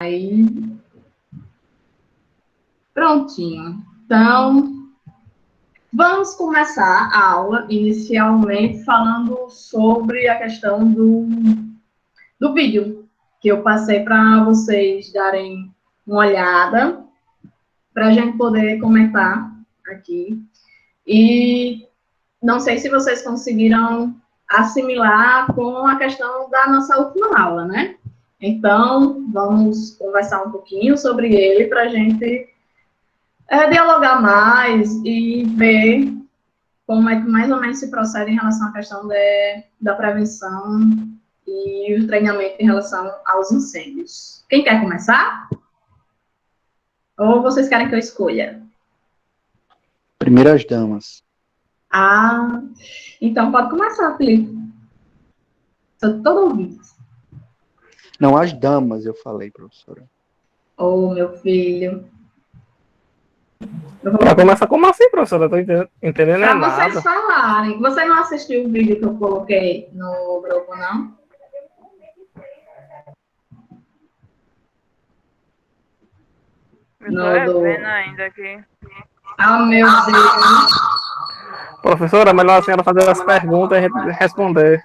Aí, prontinho. Então, vamos começar a aula inicialmente falando sobre a questão do vídeo, que eu passei para vocês darem uma olhada, para a gente poder comentar aqui. E não sei se vocês conseguiram assimilar com a questão da nossa última aula, né? Então, vamos conversar um pouquinho sobre ele para a gente dialogar mais e ver como é que mais ou menos se procede em relação à questão da prevenção e o treinamento em relação aos incêndios. Quem quer começar? Ou vocês querem que eu escolha? Primeiras damas. Ah, então pode começar, Felipe. Estou todo ouvido. Não, as damas, eu falei, professora. Oh, meu filho. Vai começar como assim, professora? Eu tô entendendo Para nada. vocês falarem. Você não assistiu o vídeo que eu coloquei no grupo, não? Eu tô vendo ainda aqui. Ah, meu Deus. Professora, é melhor a senhora fazer as perguntas e a gente responder.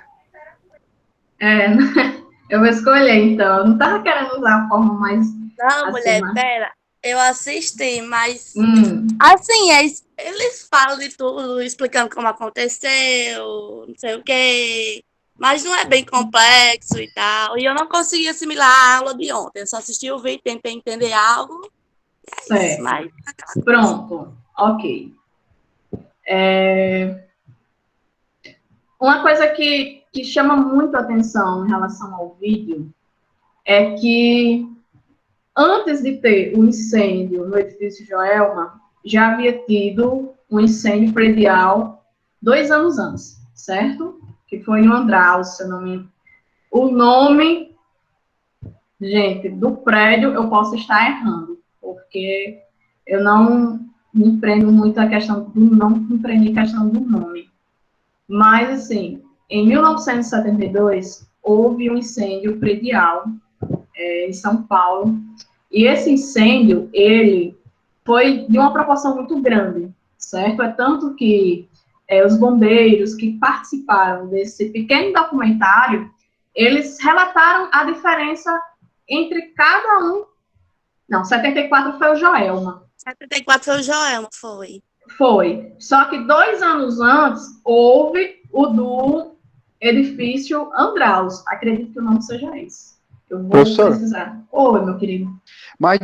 Eu vou escolher, então. Eu não estava querendo usar a forma mais... Não, assim, mulher, mas... pera. Eu assisti, mas Hum, assim, eles falam de tudo, explicando como aconteceu, não sei o quê. Mas não é bem complexo e tal. E eu não consegui assimilar a aula de ontem. Eu só assisti o vídeo, tentei entender algo. certo. Mas Pronto. Ok. Uma coisa que chama muito a atenção em relação ao vídeo é que antes de ter o incêndio no edifício Joelma, já havia tido um incêndio predial 2 anos antes, certo? Que foi em Andraus, se eu não me engano. O nome, gente, do prédio eu posso estar errando, porque eu não me prendo muito a questão do não compreendi a questão do nome. Mas, assim, em 1972, houve um incêndio predial em São Paulo. E esse incêndio, ele foi de uma proporção muito grande, certo? É tanto que os bombeiros que participaram desse pequeno documentário, eles relataram a diferença entre cada um. Não, 74 foi o Joelma. 74 foi o Joel, foi. Foi. Só que 2 anos antes, houve o do edifício Andraus. Acredito que o nome seja esse. Eu vou precisar. Oi, meu querido. Mas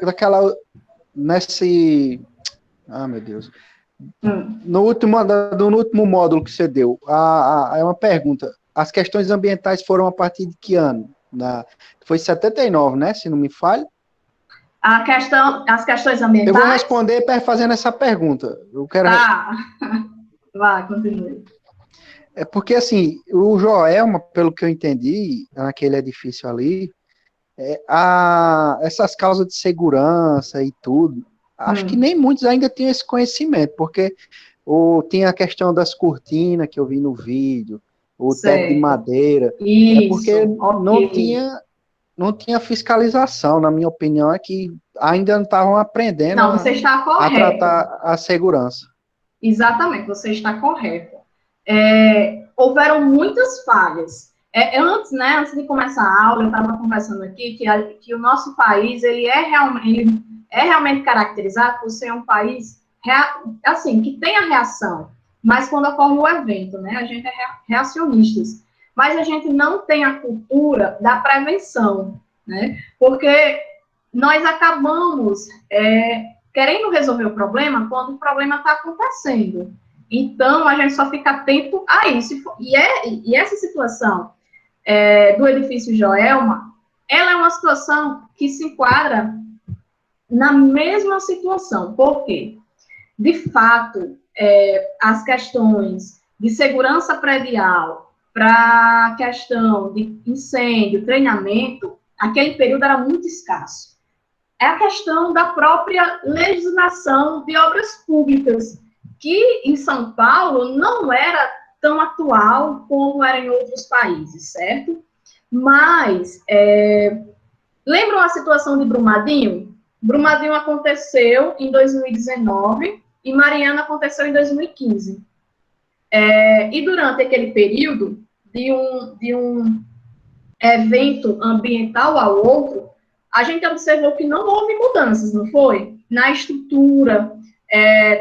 daquela... Nesse... Ah, meu Deus. No último módulo que você deu, é uma pergunta. As questões ambientais foram a partir de que ano? Foi 79, né? Se não me falha. As questões ambientais... Eu vou responder fazendo essa pergunta. Eu quero... Tá. Vai, continue. É porque, assim, o Joelma, pelo que eu entendi, naquele edifício ali, essas causas de segurança e tudo, acho que nem muitos ainda tinham esse conhecimento, porque tinha a questão das cortinas que eu vi no vídeo, o teto de madeira, porque não tinha fiscalização, na minha opinião, é que ainda não estavam aprendendo você está correto. A tratar a segurança. Exatamente, você está correto. Houveram muitas falhas. Antes de começar a aula, eu estava conversando aqui que o nosso país ele é realmente caracterizado por ser um país assim, que tem a reação, mas quando ocorre o evento, né, a gente é reacionistas, mas a gente não tem a cultura da prevenção, né, porque nós acabamos querendo resolver o problema quando o problema está acontecendo. Então, a gente só fica atento a isso. E essa situação do edifício Joelma, ela é uma situação que se enquadra na mesma situação. Por quê? De fato, as questões de segurança predial para a questão de incêndio, treinamento, aquele período era muito escasso. É a questão da própria legislação de obras públicas, que em São Paulo não era tão atual como era em outros países, certo? Mas Lembram a situação de Brumadinho? Brumadinho aconteceu em 2019 e Mariana aconteceu em 2015. E durante aquele período, de um evento ambiental ao outro, a gente observou que não houve mudanças, não foi? Na estrutura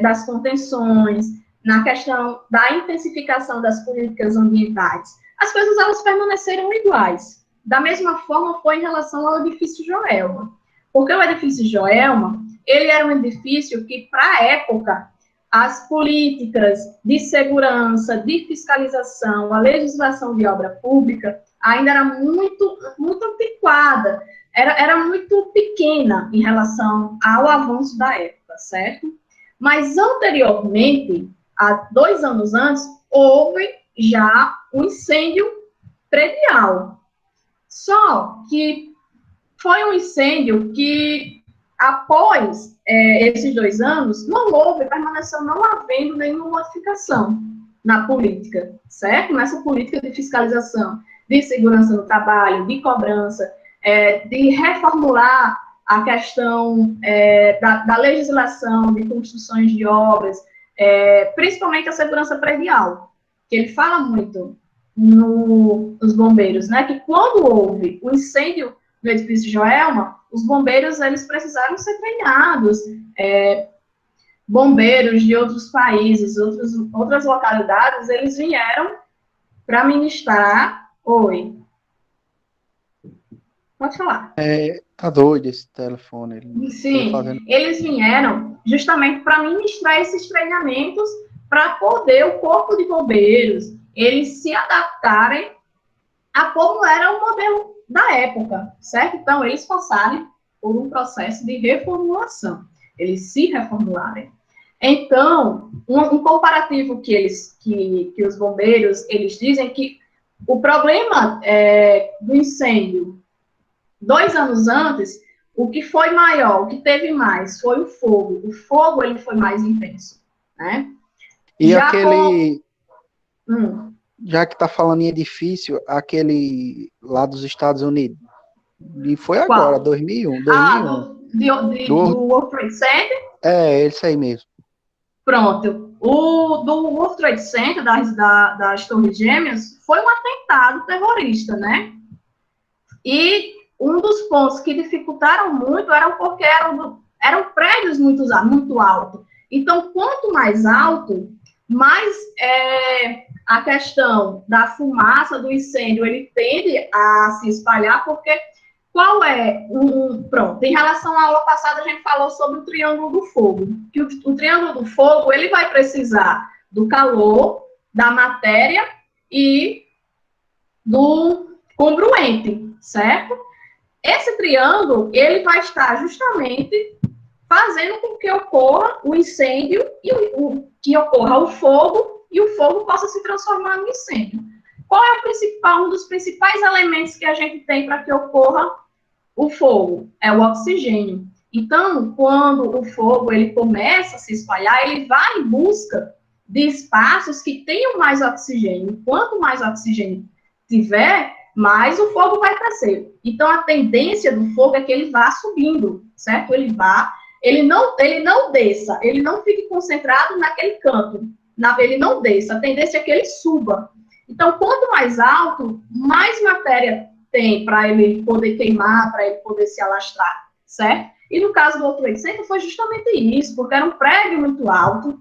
das contenções, na questão da intensificação das políticas ambientais. As coisas, elas permaneceram iguais. Da mesma forma foi em relação ao edifício Joelma. Porque o edifício Joelma, ele era um edifício que, para a época, as políticas de segurança, de fiscalização, a legislação de obra pública, ainda era muito, muito antiquada, era muito pequena em relação ao avanço da época, certo? Mas, anteriormente, há 2 anos antes, houve já um incêndio predial. Só que foi um incêndio que, após esses 2 anos, não houve, permaneceu não havendo nenhuma modificação na política, certo? Nessa política de fiscalização, de segurança no trabalho, de cobrança, de reformular a questão da legislação de construções de obras, principalmente a segurança predial, que ele fala muito nos bombeiros, né? Que quando houve o incêndio no edifício Joelma, os bombeiros, eles precisaram ser treinados, bombeiros de outros países, outras localidades, eles vieram para ministrar. Oi. Pode falar. Tá doido esse telefone. Sim, eles vieram justamente para ministrar esses treinamentos para poder o corpo de bombeiros, eles se adaptarem a como era o modelo da época, certo? Então, eles passarem por um processo de reformulação, eles se reformularem. Então, um comparativo que os bombeiros, eles dizem que o problema do incêndio 2 anos antes, o que foi maior, o que teve mais, foi o fogo. O fogo, ele foi mais intenso, né? E já aquele... Já que tá falando em edifício, aquele lá dos Estados Unidos. E foi agora, 2001. Do World Trade Center? Esse aí mesmo. Pronto. O do World Trade Center, das Torres Gêmeas, foi um atentado terrorista, né? E um dos pontos que dificultaram muito era porque eram prédios muito altos. Então, quanto mais alto, mais a questão da fumaça do incêndio, ele tende a se espalhar, porque qual pronto, em relação à aula passada, a gente falou sobre o triângulo do fogo, que o triângulo do fogo, ele vai precisar do calor, da matéria e do congruente, certo? Esse triângulo, ele vai estar justamente fazendo com que ocorra o incêndio e que ocorra o fogo e o fogo possa se transformar no incêndio. Qual é um dos principais elementos que a gente tem para que ocorra o fogo? É o oxigênio. Então, quando o fogo ele começa a se espalhar, ele vai em busca de espaços que tenham mais oxigênio. Quanto mais oxigênio tiver, mais o fogo vai crescer. Então, a tendência do fogo é que ele vá subindo, certo? Ele não desça, ele não fique concentrado naquele canto, ele não desça, a tendência é que ele suba. Então, quanto mais alto, mais matéria tem para ele poder queimar, para ele poder se alastrar, certo? E no caso do World Trade Center foi justamente isso, porque era um prédio muito alto,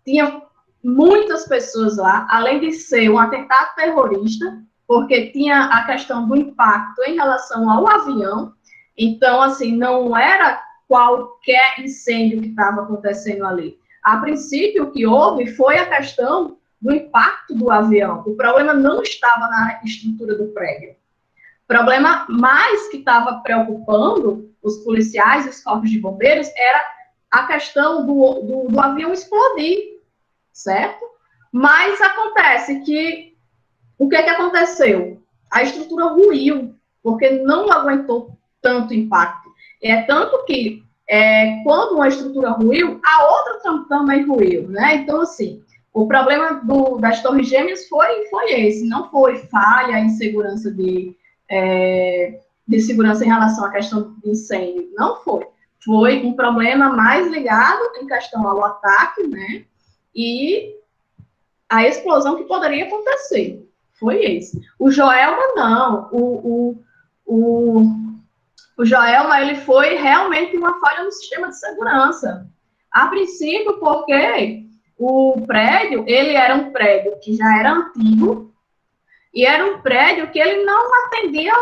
tinha muitas pessoas lá, além de ser um atentado terrorista, porque tinha a questão do impacto em relação ao avião. Então, assim, não era qualquer incêndio que estava acontecendo ali. A princípio, o que houve foi a questão do impacto do avião. O problema não estava na estrutura do prédio. O problema mais que estava preocupando os policiais e os corpos de bombeiros era a questão do avião explodir, certo? Mas acontece que, o que aconteceu? A estrutura ruiu, porque não aguentou tanto impacto. Tanto que, quando uma estrutura ruiu, a outra também ruiu, né? Então, assim, o problema das Torres Gêmeas foi esse, não foi falha em segurança de segurança em relação à questão de incêndio. Não foi. Foi um problema mais ligado em questão ao ataque, né? E a explosão que poderia acontecer. Foi esse. O Joelma, não. O Joelma, ele foi realmente uma falha no sistema de segurança. A princípio, porque o prédio, ele era um prédio que já era antigo, e era um prédio que ele não atendia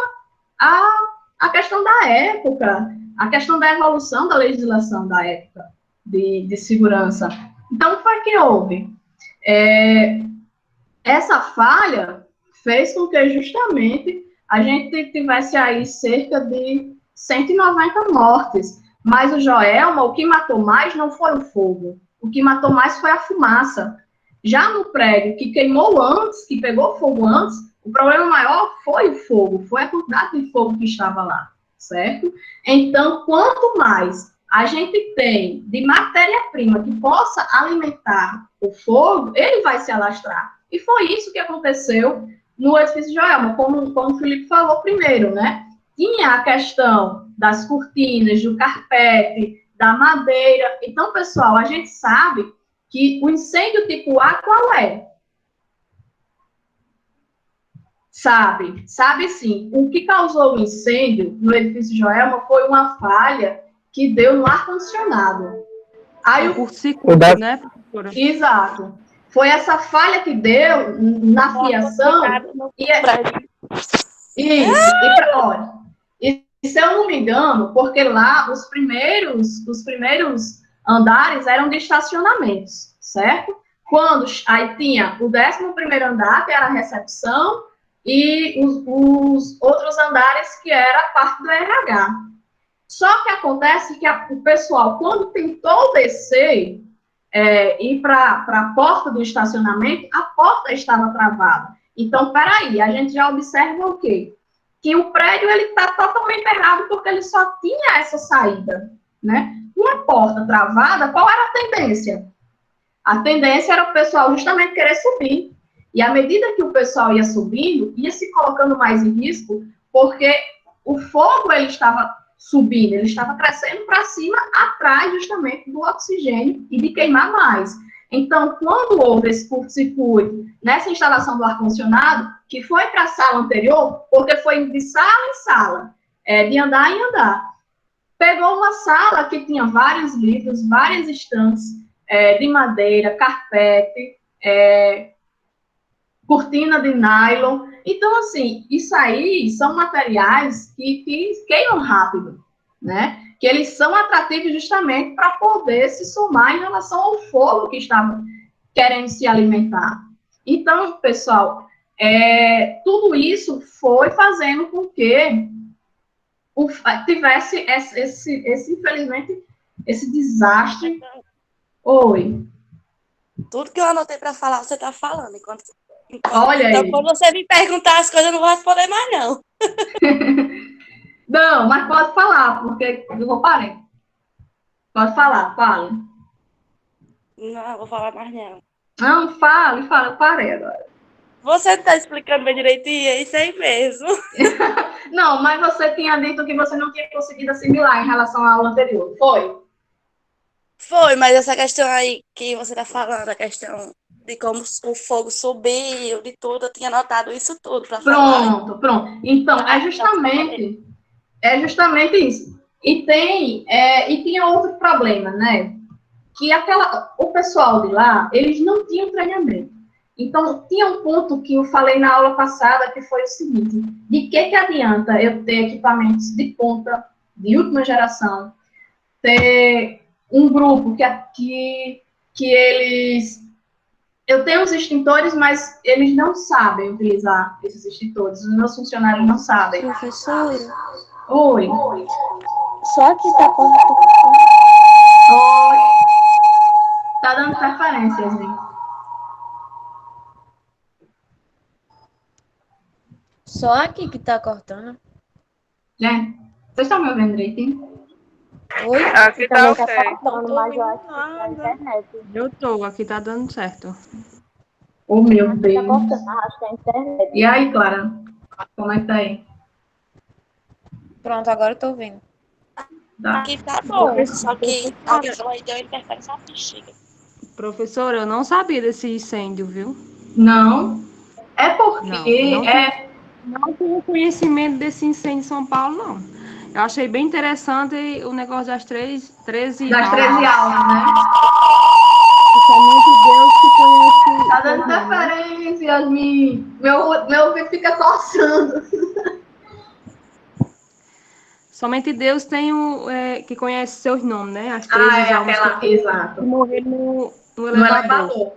a questão da época, a questão da evolução da legislação da época de segurança. Então, o que foi que houve? Essa falha fez com que justamente a gente tivesse aí cerca de 190 mortes. Mas o Joelma, o que matou mais não foi o fogo. O que matou mais foi a fumaça. Já no prédio que queimou antes, que pegou fogo antes, o problema maior foi o fogo, foi a quantidade de fogo que estava lá, certo? Então, quanto mais a gente tem de matéria-prima que possa alimentar o fogo, ele vai se alastrar. E foi isso que aconteceu no edifício Joelma, como o Felipe falou primeiro, né? Tinha a questão das cortinas, do carpete, da madeira. Então, pessoal, a gente sabe que o incêndio tipo A qual é? Sabe sim. O que causou o incêndio no edifício Joelma foi uma falha que deu no ar-condicionado. Aí o curto-circuito, né, professora? Exato. Foi essa falha que deu na fiação. Olha, e se eu não me engano, porque lá os primeiros andares eram de estacionamentos, certo? Aí tinha o 11º andar, que era a recepção, e os outros andares, que era a parte do RH. Só que acontece que o pessoal, quando tentou descer, ir para a porta do estacionamento, a porta estava travada. Então, peraí, a gente já observa o quê? Que o prédio está totalmente errado, porque ele só tinha essa saída, né? Uma porta travada, qual era a tendência? A tendência era o pessoal justamente querer subir. E à medida que o pessoal ia subindo, ia se colocando mais em risco, porque o fogo ele estava subindo, ele estava crescendo para cima, atrás justamente do oxigênio e de queimar mais. Então, quando houve esse curto-circuito nessa instalação do ar-condicionado, que foi para a sala anterior, porque foi de sala em sala, de andar em andar, pegou uma sala que tinha vários livros, várias estantes de madeira, carpete, cortina de nylon. Então, assim, isso aí são materiais que queimam rápido, né? Que eles são atrativos justamente para poder se somar em relação ao fogo que estava querendo se alimentar. Então, pessoal, tudo isso foi fazendo com que tivesse infelizmente, esse desastre. Oi. Tudo que eu anotei para falar, você está falando. Olha então, aí. quando você me perguntar as coisas, eu não vou responder mais, não. Não, mas pode falar, porque eu vou parar. Pode falar, fale. Não, vou falar mais, não. Não, fale, eu parei agora. Você está explicando bem direitinho, é isso aí mesmo. Não, mas você tinha dito que você não tinha conseguido assimilar em relação à aula anterior, foi? Foi, mas essa questão aí que você está falando, a questão de como o fogo subiu, de tudo, eu tinha anotado isso tudo para falar. Pronto. Então, é justamente isso. E tinha outro problema, né? Que o pessoal de lá, eles não tinham treinamento. Então, tinha um ponto que eu falei na aula passada, que foi o seguinte: de que adianta eu ter equipamentos de ponta, de última geração, ter um grupo que eles... Eu tenho os extintores, mas eles não sabem utilizar esses extintores. Os meus funcionários não sabem. Professora? Oi. Só que tá cortando. Oi. Tá dando interferência, gente. Só aqui que tá cortando. Gente, vocês estão me ouvindo direitinho? Oi? Aqui tá Também ok. tá cortando, mas eu acho que tá na internet. Eu tô, aqui tá dando certo. Oh, meu Tá Deus. cortando, acho que é a internet. E aí, Clara? Como é que tá aí? Pronto, agora eu tô vendo. Tá. Aqui tá bom, só que a questão aí deu interferência na bexiga. Professora, eu não sabia desse incêndio, viu? Não, é porque Não tenho conhecimento desse incêndio em São Paulo, não. Eu achei bem interessante o negócio das 13 das 13 aulas, né? Somente Deus que conhece. Tá dando interferência, Yasmin. Meu ouvido fica coçando. Somente Deus tem que conhece seus nomes, né? As 13 almas Exato. que morreram no No elevador. elevador.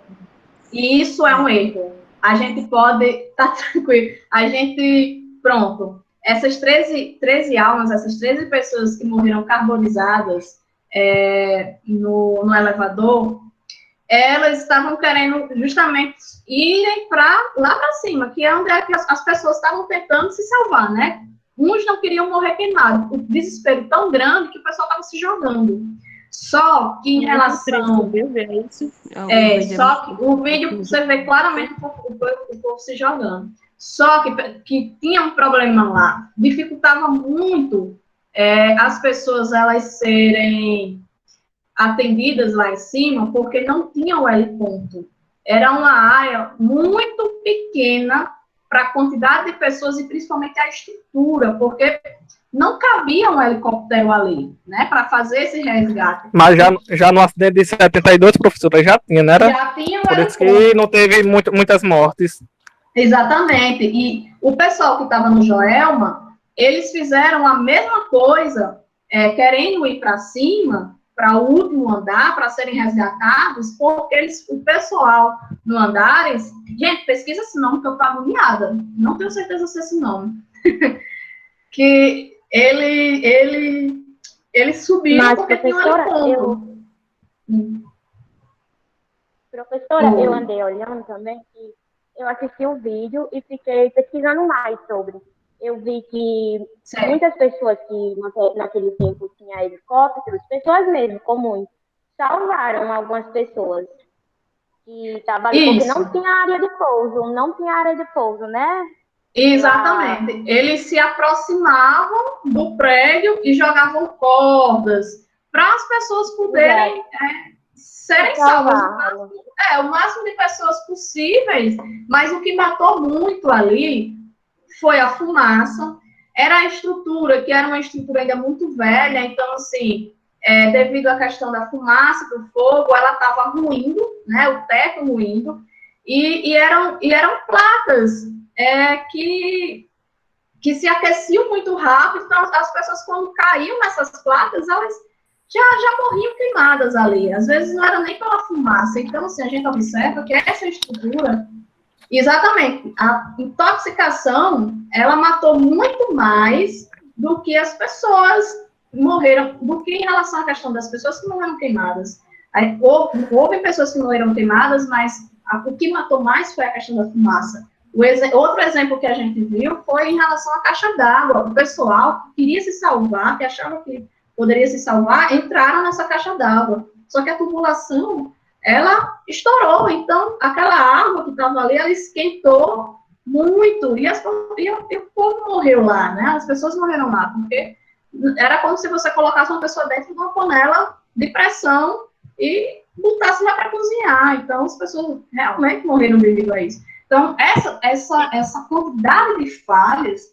E isso é um erro. A gente pode. Tá tranquilo. A gente. Pronto. Essas 13 almas, essas 13 pessoas que morreram carbonizadas no elevador, elas estavam querendo justamente irem lá para cima, que é onde as pessoas estavam tentando se salvar, né? Uns não queriam morrer queimados. O desespero tão grande que o pessoal estava se jogando. Só que em relação... só que o vídeo você vê claramente o povo se jogando. Só que tinha um problema lá. Dificultava muito as pessoas elas serem atendidas lá em cima, porque não tinha o L-ponto. Era uma área muito pequena para a quantidade de pessoas e principalmente a estrutura, porque não cabia um helicóptero ali, né, para fazer esse resgate. Mas já no acidente de 72, professora, já tinha, não era? Já tinha um Por isso que não teve muitas mortes. Exatamente. E o pessoal que estava no Joelma, eles fizeram a mesma coisa, querendo ir para cima, para o último andar, para serem resgatados, porque o pessoal no Andares... Gente, pesquisa esse nome, que eu estou agoniada. Não tenho certeza se é esse nome. Que ele subiu. Mas, porque professora, tinha um Professora, eu andei olhando também e eu assisti o vídeo e fiquei pesquisando mais sobre. Eu vi que muitas pessoas que naquele tempo tinham helicópteros, pessoas mesmo, comuns, salvaram algumas pessoas que estavam ali, porque não tinha área de pouso, né? Exatamente. Eles se aproximavam do prédio e jogavam cordas para as pessoas poderem serem salvas. O máximo de pessoas possíveis, mas o que matou muito ali foi a fumaça, era a estrutura, que era uma estrutura ainda muito velha, então, assim, devido à questão da fumaça, do fogo, ela estava ruindo, né, o teto ruindo, e eram placas que se aqueciam muito rápido, então as pessoas, quando caíam nessas placas, elas já morriam queimadas ali, às vezes não era nem pela fumaça, então, assim, a gente observa que essa estrutura... Exatamente. A intoxicação, ela matou muito mais do que as pessoas morreram, do que em relação à questão das pessoas que morreram queimadas. Aí, houve pessoas que morreram queimadas, mas o que matou mais foi a questão da fumaça. Outro exemplo que a gente viu foi em relação à caixa d'água. O pessoal que queria se salvar, que achava que poderia se salvar, entraram nessa caixa d'água. Só que a tubulação... ela estourou, então aquela água que estava ali, ela esquentou muito, e o povo morreu lá, né? As pessoas morreram lá, porque era como se você colocasse uma pessoa dentro de uma panela de pressão e botasse lá para cozinhar, então as pessoas realmente morreram devido a isso. Então, essa quantidade de falhas,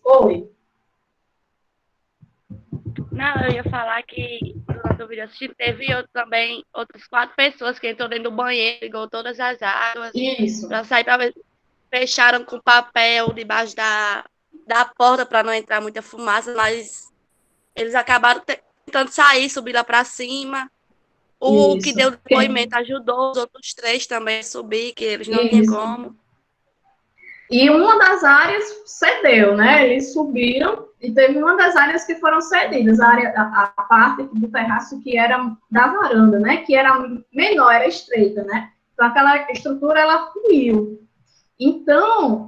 Não, eu ia falar que durante o vídeo assistindo, teve também outras 4 pessoas que entrou dentro do banheiro, ligou todas as águas. Isso. Para sair, fecharam com papel debaixo da porta para não entrar muita fumaça, mas eles acabaram tentando sair, subir lá para cima. O que deu depoimento ajudou os outros 3 também a subir, que eles não tinham como. E uma das áreas cedeu, né? Eles subiram e teve uma das áreas que foram cedidas, a parte do terraço que era da varanda, né? Que era menor, era estreita, né? Então, aquela estrutura, ela ruiu. Então,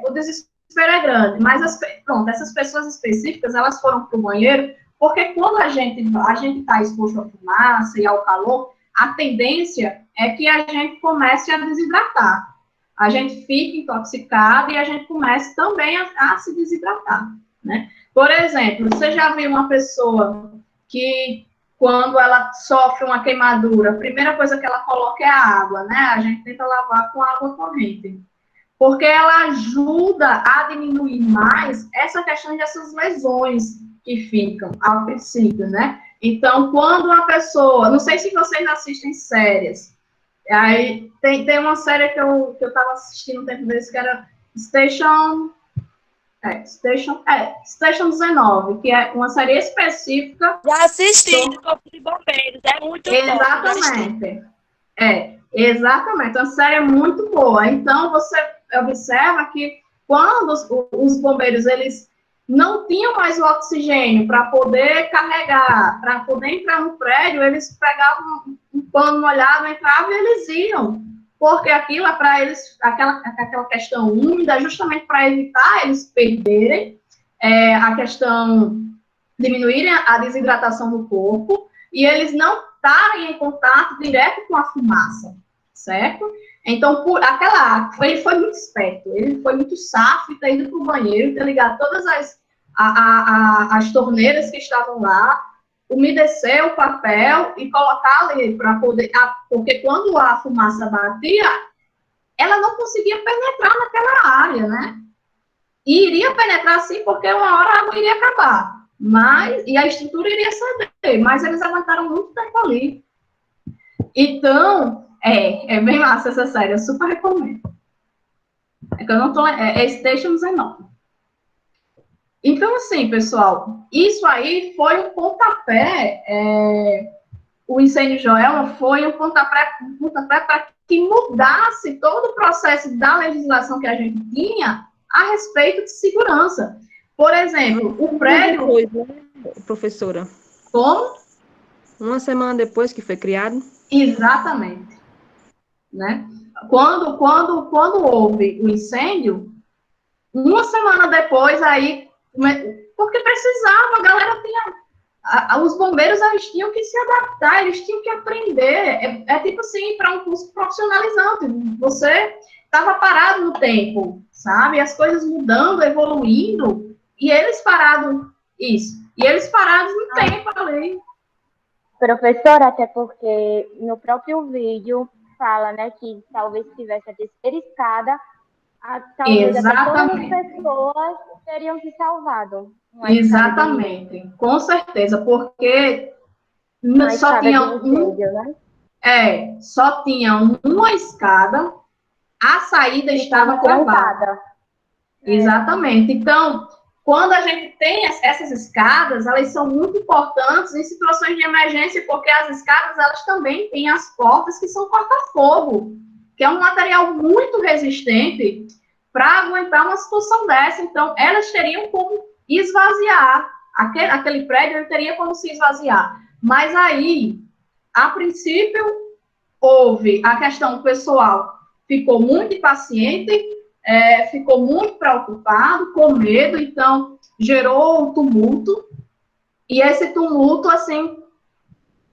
o desespero é grande. Mas, essas pessoas específicas, elas foram para o banheiro, porque quando a gente está exposto à fumaça e ao calor, a tendência é que a gente comece a desidratar. A gente fica intoxicado e a gente começa também a se desidratar. né? Por exemplo, você já viu uma pessoa que, quando ela sofre uma queimadura, a primeira coisa que ela coloca é a água, né? A gente tenta lavar com água corrente, porque ela ajuda a diminuir mais essa questão dessas lesões que ficam ao princípio, né? Então, quando uma pessoa, não sei se vocês assistem séries, aí tem uma série que eu estava assistindo um tempo desse, que era Station 19, que é uma série específica. Já assisti do Corpo de Bombeiros, é muito bom. Exatamente. Exatamente. A série é muito boa. Então, você observa que quando os bombeiros, eles não tinham mais o oxigênio para poder carregar, para poder entrar no prédio, eles pegavam um pano molhado, entravam e eles iam. Porque aquilo é para eles, aquela questão úmida, justamente para evitar eles perderem a questão, diminuírem a desidratação do corpo, e eles não estarem em contato direto com a fumaça, certo? Então, ele foi muito esperto, ele foi muito safo, ter ido para o banheiro, ter ligado todas as torneiras que estavam lá, umedecer o papel e colocar ali para poder... Porque quando a fumaça batia, ela não conseguia penetrar naquela área, né? E iria penetrar sim, porque uma hora a água iria acabar. E a estrutura iria ceder, mas eles aguentaram muito tempo ali. Então, é bem massa essa série, eu super recomendo. É que eu não tô... É Station 19. Então, assim, pessoal, isso aí foi um pontapé, o incêndio Joelma foi um pontapé para que mudasse todo o processo da legislação que a gente tinha a respeito de segurança. Por exemplo, o prédio... Depois, né, professora? Como? Uma semana depois que foi criado? Exatamente. Né? Quando houve o incêndio, uma semana depois, aí... Porque precisava, a galera tinha... Os bombeiros, eles tinham que se adaptar, eles tinham que aprender. É tipo assim, para um curso profissionalizante. Você estava parado no tempo, sabe? As coisas mudando, evoluindo, e eles parados... Isso. E eles parados no tempo ali. Professora, até porque no próprio vídeo fala, né, que talvez se tivesse a terceira escada, talvez até todas as pessoas teriam se salvado. Exatamente, com certeza, porque só tinha só tinha uma escada, a saída estava travada. Exatamente. Então, quando a gente tem essas escadas, elas são muito importantes em situações de emergência, porque as escadas, elas também têm as portas que são corta-fogo, que é um material muito resistente para aguentar uma situação dessa. Então, elas teriam como esvaziar. Aquele prédio, ele teria como se esvaziar. Mas aí, a princípio, houve a questão pessoal, ficou muito impaciente, ficou muito preocupado, com medo, então gerou um tumulto, e esse tumulto, assim,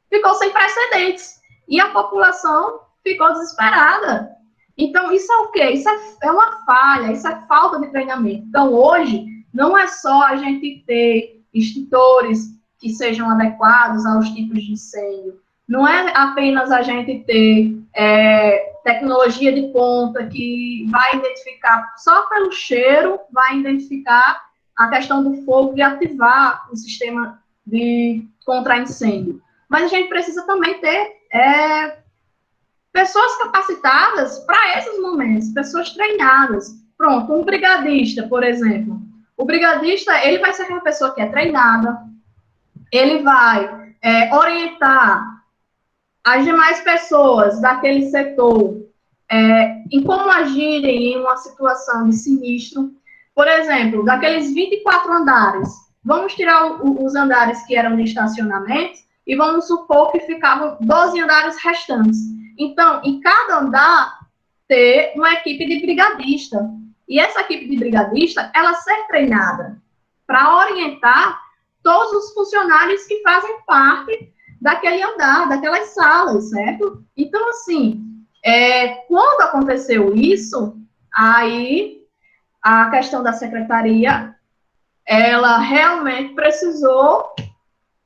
ficou sem precedentes, e a população ficou desesperada. Então, isso é o quê? Isso é uma falha, isso é falta de treinamento. Então, hoje, não é só a gente ter extintores que sejam adequados aos tipos de incêndio, não é apenas a gente ter tecnologia de ponta que vai identificar, só pelo cheiro, vai identificar a questão do fogo e ativar o sistema de contra-incêndio. Mas a gente precisa também ter pessoas capacitadas para esses momentos, pessoas treinadas. Pronto, um brigadista, por exemplo. O brigadista, ele vai ser aquela pessoa que é treinada, ele vai orientar as demais pessoas daquele setor em como agirem em uma situação de sinistro. Por exemplo, daqueles 24 andares, vamos tirar os andares que eram de estacionamento e vamos supor que ficavam 12 andares restantes. Então, em cada andar, ter uma equipe de brigadista. E essa equipe de brigadista, ela ser treinada para orientar todos os funcionários que fazem parte daquele andar, daquelas salas, certo? Então, assim, quando aconteceu isso, aí a questão da secretaria ela realmente precisou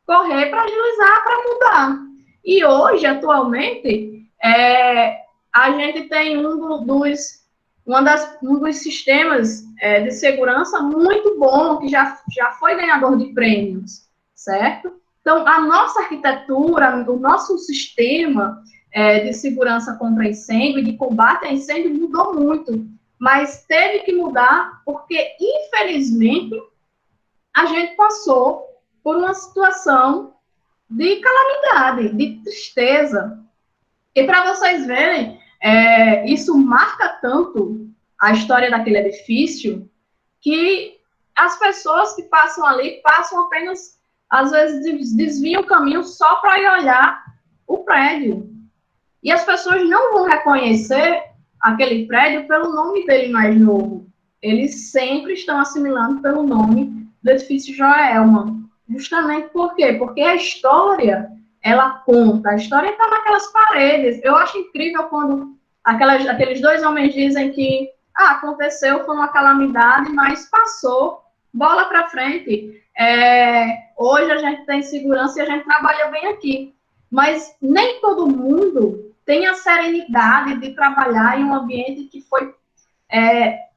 correr para agilizar, para mudar. E hoje, atualmente, a gente tem um dos sistemas de segurança muito bom, que já foi ganhador de prêmios, certo? Então, a nossa arquitetura, o nosso sistema de segurança contra incêndio, de combate a incêndio, mudou muito, mas teve que mudar porque, infelizmente, a gente passou por uma situação de calamidade, de tristeza. E para vocês verem, isso marca tanto a história daquele edifício que as pessoas que passam ali passam apenas, às vezes, desviam o caminho só para ir olhar o prédio. E as pessoas não vão reconhecer aquele prédio pelo nome dele mais novo. Eles sempre estão assimilando pelo nome do edifício Joelma. Justamente por quê? Porque a história, ela conta. A história está naquelas paredes. Eu acho incrível quando aqueles dois homens dizem que aconteceu, foi uma calamidade, mas passou, bola para frente. Hoje a gente tem segurança e a gente trabalha bem aqui. Mas nem todo mundo tem a serenidade de trabalhar em um ambiente que foi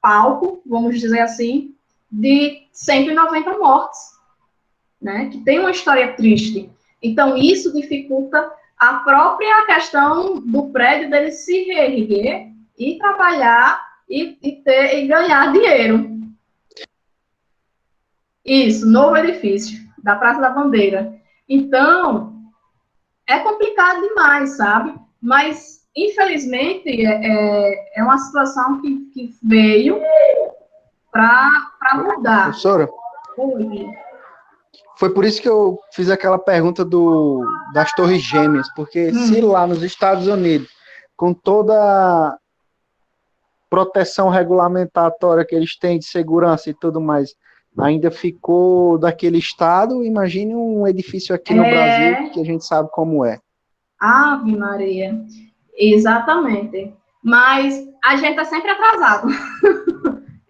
palco, vamos dizer assim, de 190 mortes, né? Que tem uma história triste. Então, isso dificulta a própria questão do prédio dele se reerguer e trabalhar e ganhar dinheiro. Isso, novo edifício, da Praça da Bandeira. Então, é complicado demais, sabe? Mas, infelizmente, é uma situação que veio para mudar. Professora? Foi por isso que eu fiz aquela pergunta das Torres Gêmeas, porque se lá nos Estados Unidos, com toda a proteção regulamentatória que eles têm de segurança e tudo mais, ainda ficou daquele estado, imagine um edifício aqui no Brasil, que a gente sabe como é. Ave Maria, exatamente. Mas a gente está sempre atrasado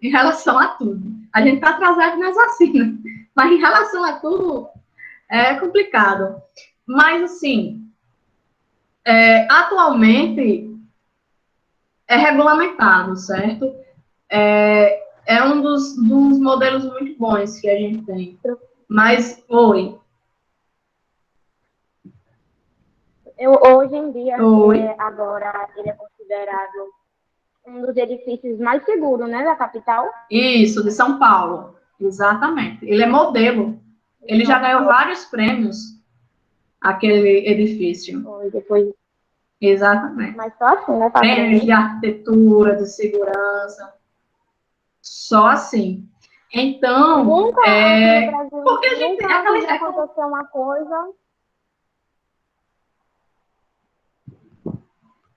em relação a tudo. A gente está atrasado nas vacinas, mas em relação a tudo é complicado. Mas, assim, atualmente é regulamentado, certo? É um dos modelos muito bons que a gente tem. Mas, Hoje em dia, agora, ele é considerado um dos edifícios mais seguros, né, da capital? Isso, de São Paulo. Exatamente. Ele é modelo. Ele já ganhou vários prêmios, aquele edifício. Depois... Exatamente. Mas só assim, né? Prêmios de arquitetura, de segurança. Só assim. Então, porque a gente... aconteceu uma coisa...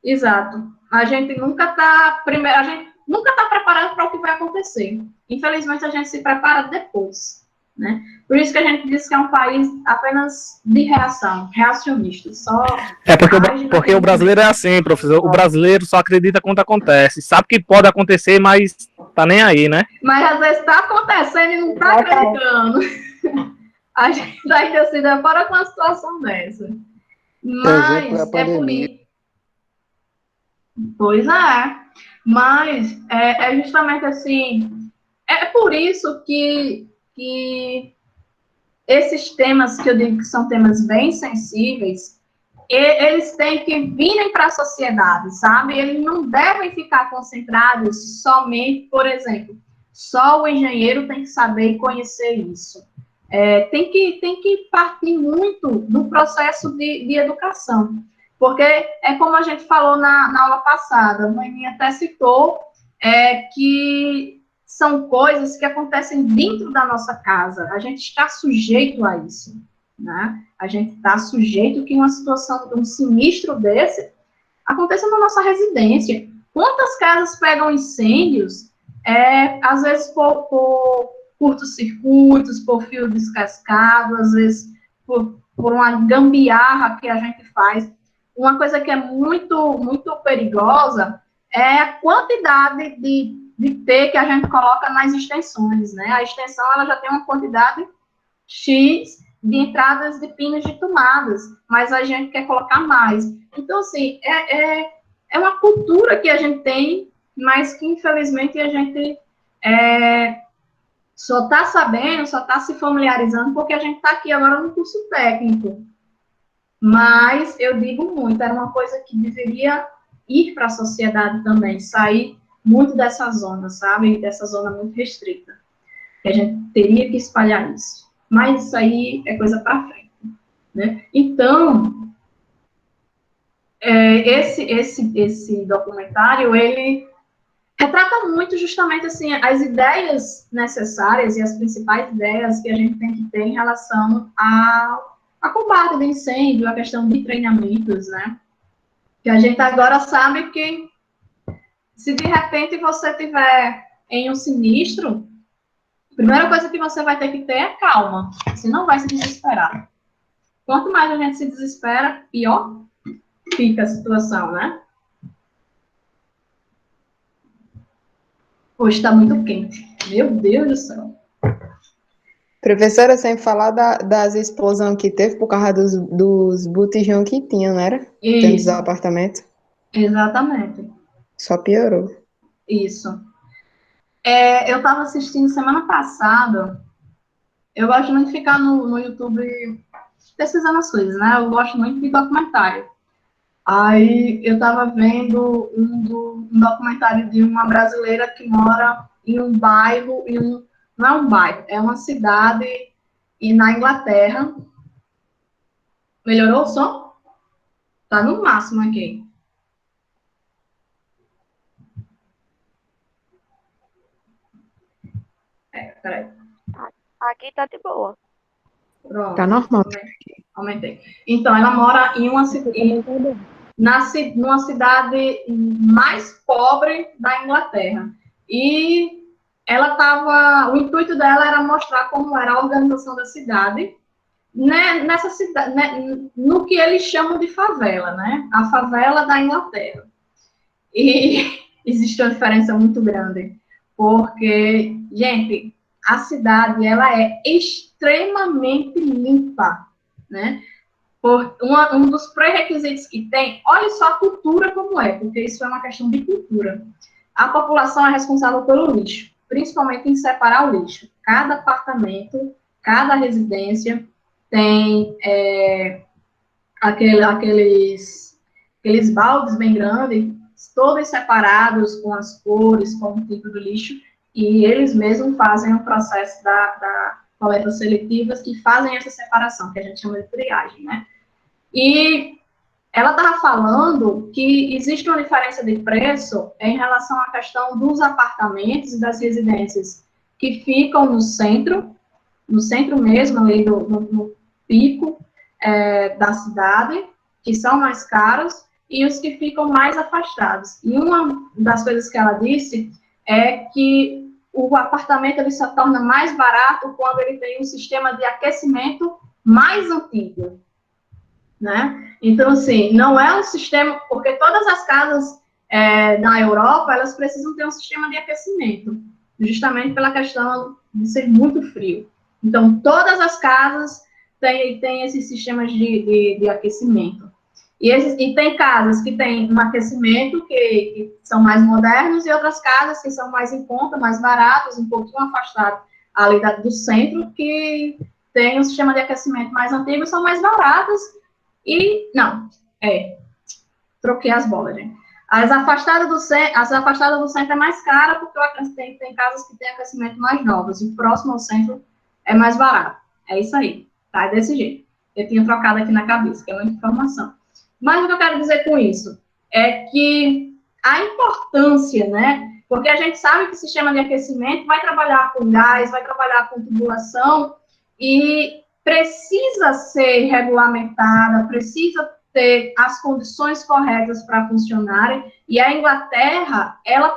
Exato. A gente nunca está preparado para o que vai acontecer. Infelizmente, a gente se prepara depois, né? Por isso que a gente diz que é um país apenas de reação, reacionista. Porque o brasileiro é assim, professor. O brasileiro só acredita quando acontece. Sabe que pode acontecer, mas tá nem aí, né? Mas às vezes está acontecendo e não está acreditando. A gente ainda se depara com uma situação dessa. Mas é por isso. Pois é, mas é justamente assim, é por isso que esses temas que eu digo que são temas bem sensíveis, eles têm que virem para a sociedade, sabe? Eles não devem ficar concentrados somente, por exemplo, só o engenheiro tem que saber e conhecer isso. Tem que partir muito do processo de educação. Porque é como a gente falou na aula passada, a mãe minha até citou, que são coisas que acontecem dentro da nossa casa. A gente está sujeito a isso, né? A gente está sujeito que uma situação, um sinistro desse, aconteça na nossa residência. Quantas casas pegam incêndios, às vezes por curtos-circuitos, por fio descascado, às vezes por uma gambiarra que a gente faz. Uma coisa que é muito, muito perigosa é a quantidade de de T que a gente coloca nas extensões, né? A extensão, ela já tem uma quantidade X de entradas de pinos de tomadas, mas a gente quer colocar mais. Então, assim, é uma cultura que a gente tem, mas que, infelizmente, a gente só está sabendo, só está se familiarizando, porque a gente está aqui agora no curso técnico. Mas, eu digo muito, era uma coisa que deveria ir para a sociedade também, sair muito dessa zona, sabe? Dessa zona muito restrita. Que a gente teria que espalhar isso. Mas isso aí é coisa para frente, né? Então, esse documentário, ele retrata muito justamente, assim, as ideias necessárias e as principais ideias que a gente tem que ter em relação a combate do incêndio, a questão de treinamentos, né? Que a gente agora sabe que se de repente você tiver em um sinistro, a primeira coisa que você vai ter que ter é calma. Você não vai se desesperar. Quanto mais a gente se desespera, pior fica a situação, né? Hoje está muito quente. Meu Deus do céu. Professora, sem falar das explosões que teve por causa dos botijão que tinha, não era? Dentro dos apartamentos. Exatamente. Só piorou. Isso. Eu estava assistindo semana passada. Eu gosto muito de ficar no YouTube pesquisando as coisas, né? Eu gosto muito de documentário. Aí eu estava vendo um documentário de uma brasileira que mora em um bairro, não é um bairro, é uma cidade na Inglaterra. Melhorou o som? Tá no máximo aqui. Peraí. Aqui tá de boa. Pronto. Tá normal. Aumentei. Então, ela mora em numa cidade mais pobre da Inglaterra. E o intuito dela era mostrar como era a organização da cidade, né, nessa cidade, né, no que eles chamam de favela, né? A favela da Inglaterra. E existe uma diferença muito grande, porque, gente, a cidade, ela é extremamente limpa, né? Um dos pré-requisitos que tem, olha só a cultura como é, porque isso é uma questão de cultura. A população é responsável pelo lixo, principalmente em separar o lixo. Cada apartamento, cada residência tem aqueles baldes bem grandes, todos separados com as cores, com o tipo do lixo, e eles mesmos fazem o processo da coleta seletiva, que fazem essa separação, que a gente chama de triagem, né? E ela estava falando que existe uma diferença de preço em relação à questão dos apartamentos e das residências que ficam no centro mesmo, ali no pico da cidade, que são mais caros, e os que ficam mais afastados. E uma das coisas que ela disse é que o apartamento ele se torna mais barato quando ele tem um sistema de aquecimento mais antigo, né? Então, assim, não é um sistema... Porque todas as casas na Europa, elas precisam ter um sistema de aquecimento, justamente pela questão de ser muito frio. Então, todas as casas têm esses sistemas de aquecimento. E tem casas que têm um aquecimento que são mais modernos e outras casas que são mais em conta, mais baratas, um pouquinho afastadas ali do centro, que tem um sistema de aquecimento mais antigo e são mais baratas. E, troquei as bolas, gente. As afastadas do centro é mais cara, porque tem casas que têm aquecimento mais novas, e próximo ao centro é mais barato. É isso aí, tá? É desse jeito. Eu tinha trocado aqui na cabeça, que é muita informação. Mas o que eu quero dizer com isso é que a importância, né? Porque a gente sabe que o sistema de aquecimento vai trabalhar com gás, vai trabalhar com tubulação, e precisa ser regulamentada, precisa ter as condições corretas para funcionarem, e a Inglaterra, ela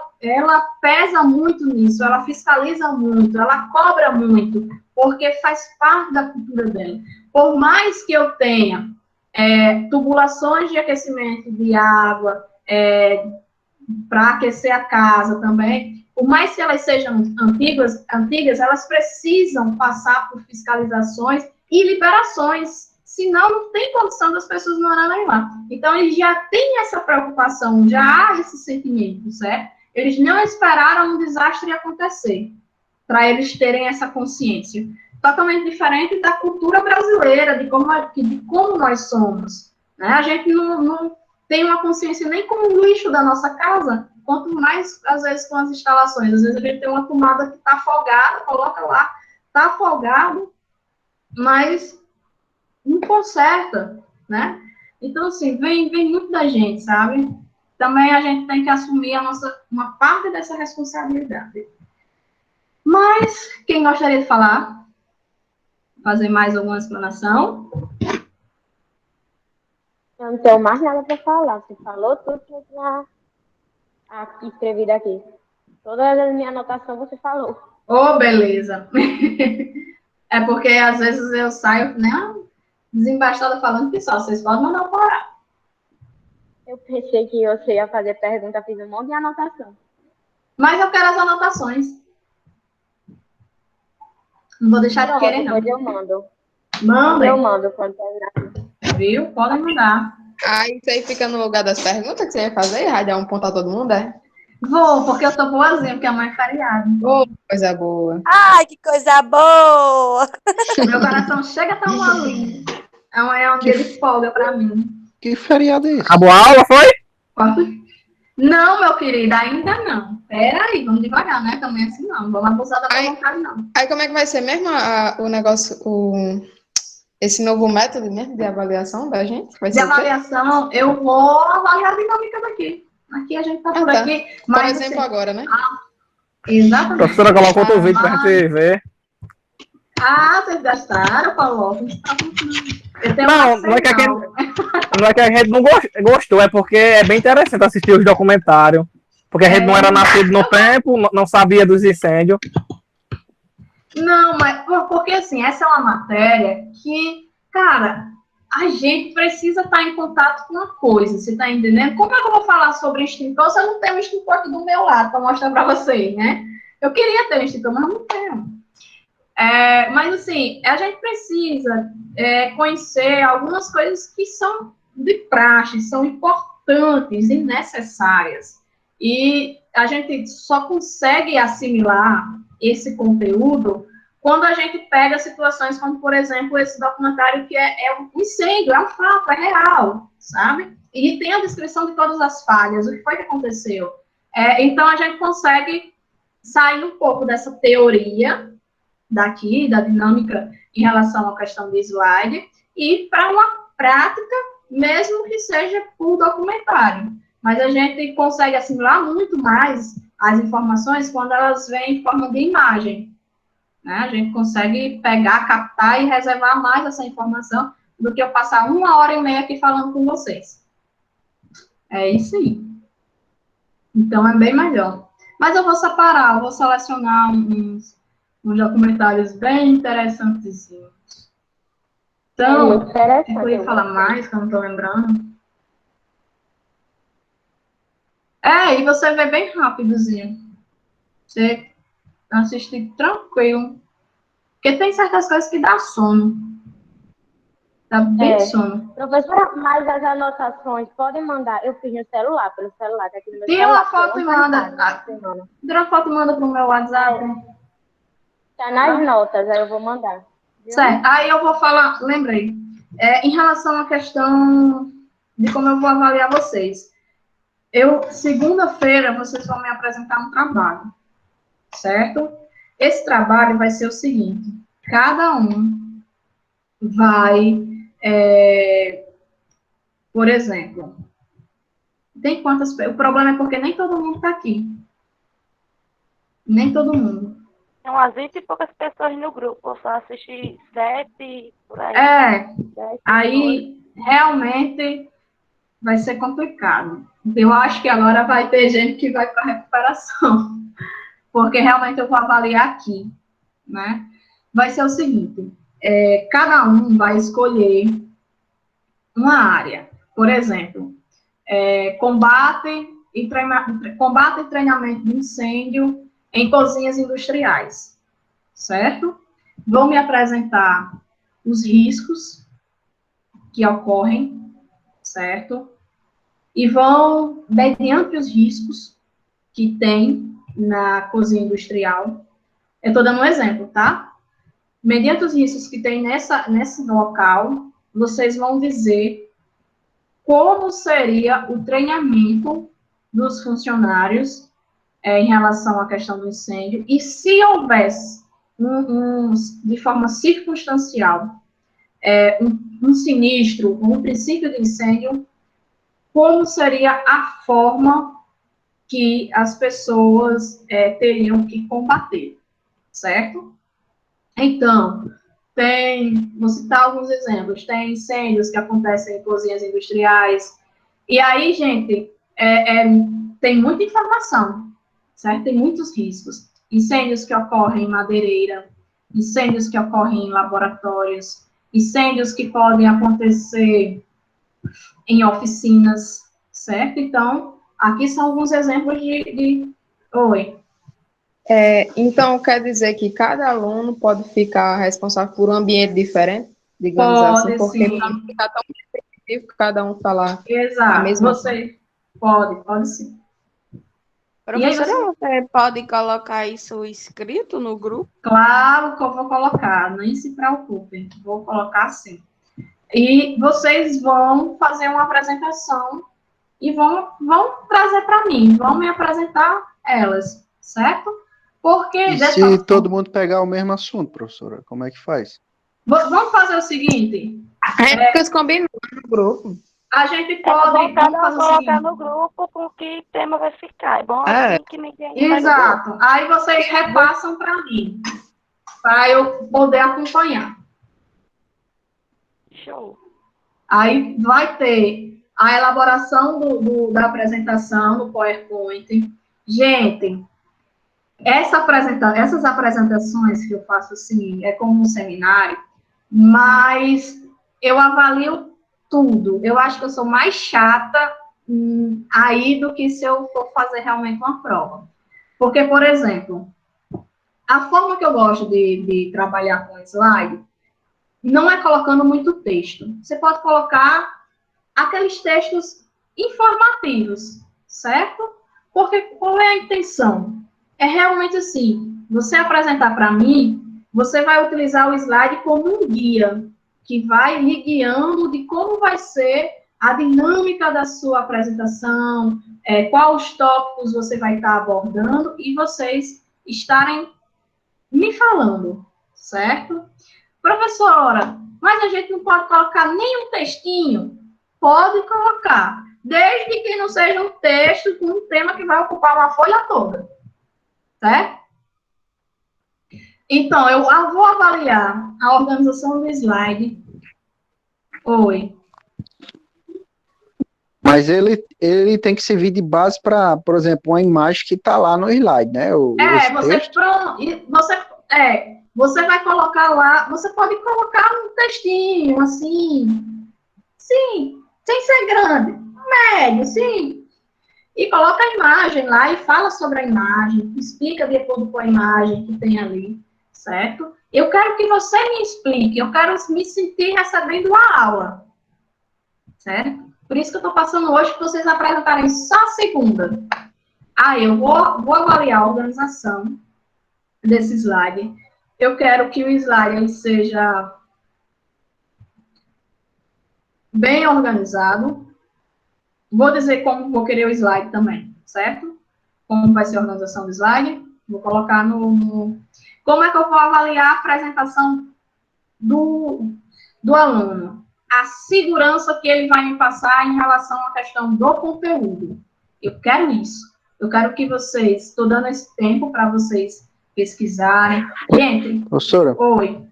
pesa muito nisso, ela fiscaliza muito, ela cobra muito, porque faz parte da cultura dela. Por mais que eu tenha tubulações de aquecimento de água, para aquecer a casa também, por mais que elas sejam antigas, elas precisam passar por fiscalizações e liberações, senão não tem condição das pessoas morarem lá. Então, eles já têm essa preocupação, já há esse sentimento, certo? Eles não esperaram um desastre acontecer, para eles terem essa consciência. Totalmente diferente da cultura brasileira, de como nós somos. Né? A gente não tem uma consciência nem com o lixo da nossa casa, quanto mais, às vezes, com as instalações. Às vezes a gente tem uma tomada que está afogada, coloca lá, está afogado, mas não conserta, né? Então, assim, vem muito da gente, sabe? Também a gente tem que assumir uma parte dessa responsabilidade. Mas, quem gostaria de falar? Fazer mais alguma explanação? Eu não tenho mais nada para falar. Você falou tudo que eu tinha aqui, escrevido aqui. Todas as minhas anotações você falou. Oh, beleza. É porque, às vezes, eu saio, né, desembastada falando que só, vocês podem mandar parar. Eu pensei que você ia fazer pergunta, fiz um monte de anotação. Mas eu quero as anotações. Não vou deixar de querer, não. Depois eu mando. Mandem. Eu mando quando terminar. Viu? Podem mandar. Ah, isso aí fica no lugar das perguntas que você ia fazer? Vai dar um ponto a todo mundo, é? Vou, porque eu tô boazinha, porque amanhã é feriado. Oh, coisa boa. Ai, que coisa boa! Meu coração chega a estar molinho. Amanhã é um dia de folga pra mim. Que feriado é esse? Acabou a aula, foi? Não, meu querido, ainda não. Pera aí, vamos devagar, né? Também assim não. Vamos abusar da boa vontade, não. Aí como é que vai ser mesmo o negócio, esse novo método, né, de avaliação da gente? Vai De ser avaliação, eu vou avaliar a dinâmica daqui. Aqui a gente tá por aqui. Por exemplo, agora, né? Exatamente. A professora colocou outro vídeo pra gente ver. Ah, vocês gastaram, Paulo? Não é que a gente não gostou, é porque é bem interessante assistir os documentários. Porque a gente não era nascido no tempo, não sabia dos incêndios. Não, mas porque assim, essa é uma matéria que, cara, a gente precisa estar em contato com uma coisa, você tá entendendo? Como é que eu vou falar sobre extintor se eu não tenho um extintor aqui do meu lado para mostrar para vocês, né? Eu queria ter um extintor, mas não tenho. Mas assim, a gente precisa conhecer algumas coisas que são de praxe, são importantes e necessárias. E a gente só consegue assimilar esse conteúdo quando a gente pega situações como, por exemplo, esse documentário que é um incêndio, é um fato, é real, sabe? E tem a descrição de todas as falhas, o que foi que aconteceu. Então, a gente consegue sair um pouco dessa teoria daqui, da dinâmica em relação à questão de slide, e para uma prática, mesmo que seja por documentário. Mas a gente consegue assimilar muito mais as informações quando elas vêm em forma de imagem. Né? A gente consegue pegar, captar e reservar mais essa informação do que eu passar 1h30 aqui falando com vocês. É isso aí. Então, é bem melhor. Mas eu vou separar, eu vou selecionar uns documentários bem interessantes. Então, eu ia falar mais, que eu não estou lembrando. E você vê bem rapidozinho. Você assiste tranquilo. Porque tem certas coisas que dá sono. Dá bem sono. Professora, mas as anotações podem mandar. Eu fiz no celular, pelo celular. Tá aqui no meu Tira uma foto e manda. Tira uma foto e manda pro meu WhatsApp. Tá nas notas, aí eu vou mandar. Viu? Certo. Aí eu vou falar, lembrei. Em relação à questão de como eu vou avaliar vocês. Segunda-feira, vocês vão me apresentar um trabalho, certo? Esse trabalho vai ser o seguinte, cada um vai, por exemplo, tem quantas pessoas? O problema é porque nem todo mundo está aqui. Nem todo mundo. Tem umas 20 e poucas pessoas no grupo, eu só assisti 7, por aí. 7, aí 8. Realmente vai ser complicado. Eu acho que agora vai ter gente que vai para recuperação, porque realmente eu vou avaliar aqui, né? Vai ser o seguinte, cada um vai escolher uma área, por exemplo, combate e treinamento de incêndio em cozinhas industriais, certo? Vão me apresentar os riscos que ocorrem, certo? E vão, mediante os riscos que tem na cozinha industrial, eu estou dando um exemplo, tá? Mediante os riscos que tem nesse local, vocês vão dizer como seria o treinamento dos funcionários em relação à questão do incêndio, e se houvesse de forma circunstancial um sinistro, um princípio de incêndio, como seria a forma que as pessoas teriam que combater, certo? Então, vou citar alguns exemplos, tem incêndios que acontecem em cozinhas industriais, e aí, gente, tem muita informação, certo? Tem muitos riscos. Incêndios que ocorrem em madeireira, incêndios que ocorrem em laboratórios, incêndios que podem acontecer em oficinas, certo? Então, aqui são alguns exemplos de... Oi. Então, quer dizer que cada aluno pode ficar responsável por um ambiente diferente, digamos assim, porque para não ficar tão específico, cada um falar a mesma coisa. Pode sim. Professora, você pode colocar isso escrito no grupo? Claro que eu vou colocar, nem se preocupem, vou colocar sim. E vocês vão fazer uma apresentação e vão trazer para mim, vão me apresentar elas, certo? Porque e se todo mundo pegar o mesmo assunto, professora, como é que faz? Vamos fazer o seguinte. Fica combinando no grupo. A gente pode colocar no grupo com que tema vai ficar. É bom assim que ninguém... Exato. Aí vocês repassam para mim, para eu poder acompanhar. Show. Aí vai ter a elaboração da apresentação no PowerPoint. Gente, essas apresentações que eu faço assim, é como um seminário, mas eu avalio tudo. Eu acho que eu sou mais chata aí do que se eu for fazer realmente uma prova. Porque, por exemplo, a forma que eu gosto de trabalhar com slide não é colocando muito texto. Você pode colocar aqueles textos informativos, certo? Porque qual é a intenção? É realmente assim, você apresentar para mim, você vai utilizar o slide como um guia, que vai lhe guiando de como vai ser a dinâmica da sua apresentação, quais os tópicos você vai estar abordando, e vocês estarem me falando, certo? Professora, mas a gente não pode colocar nenhum textinho? Pode colocar, desde que não seja um texto com um tema que vai ocupar uma folha toda, certo? Então, eu vou avaliar a organização do slide. Oi. Mas ele tem que servir de base para, por exemplo, uma imagem que está lá no slide, né? Você vai colocar lá, você pode colocar um textinho, assim, sim, sem ser grande, médio, sim, e coloca a imagem lá e fala sobre a imagem, explica de acordo com a imagem que tem ali, certo? Eu quero que você me explique, eu quero me sentir recebendo a aula, certo? Por isso que eu estou passando hoje para vocês apresentarem só a segunda. Aí eu vou avaliar a organização desse slide. Eu quero que o slide ele seja bem organizado. Vou dizer como vou querer o slide também, certo? Como vai ser a organização do slide. Vou colocar Como é que eu vou avaliar a apresentação do aluno? A segurança que ele vai me passar em relação à questão do conteúdo. Eu quero isso. Eu quero que vocês... Estou dando esse tempo para vocês pesquisarem. Gente, professora, oi.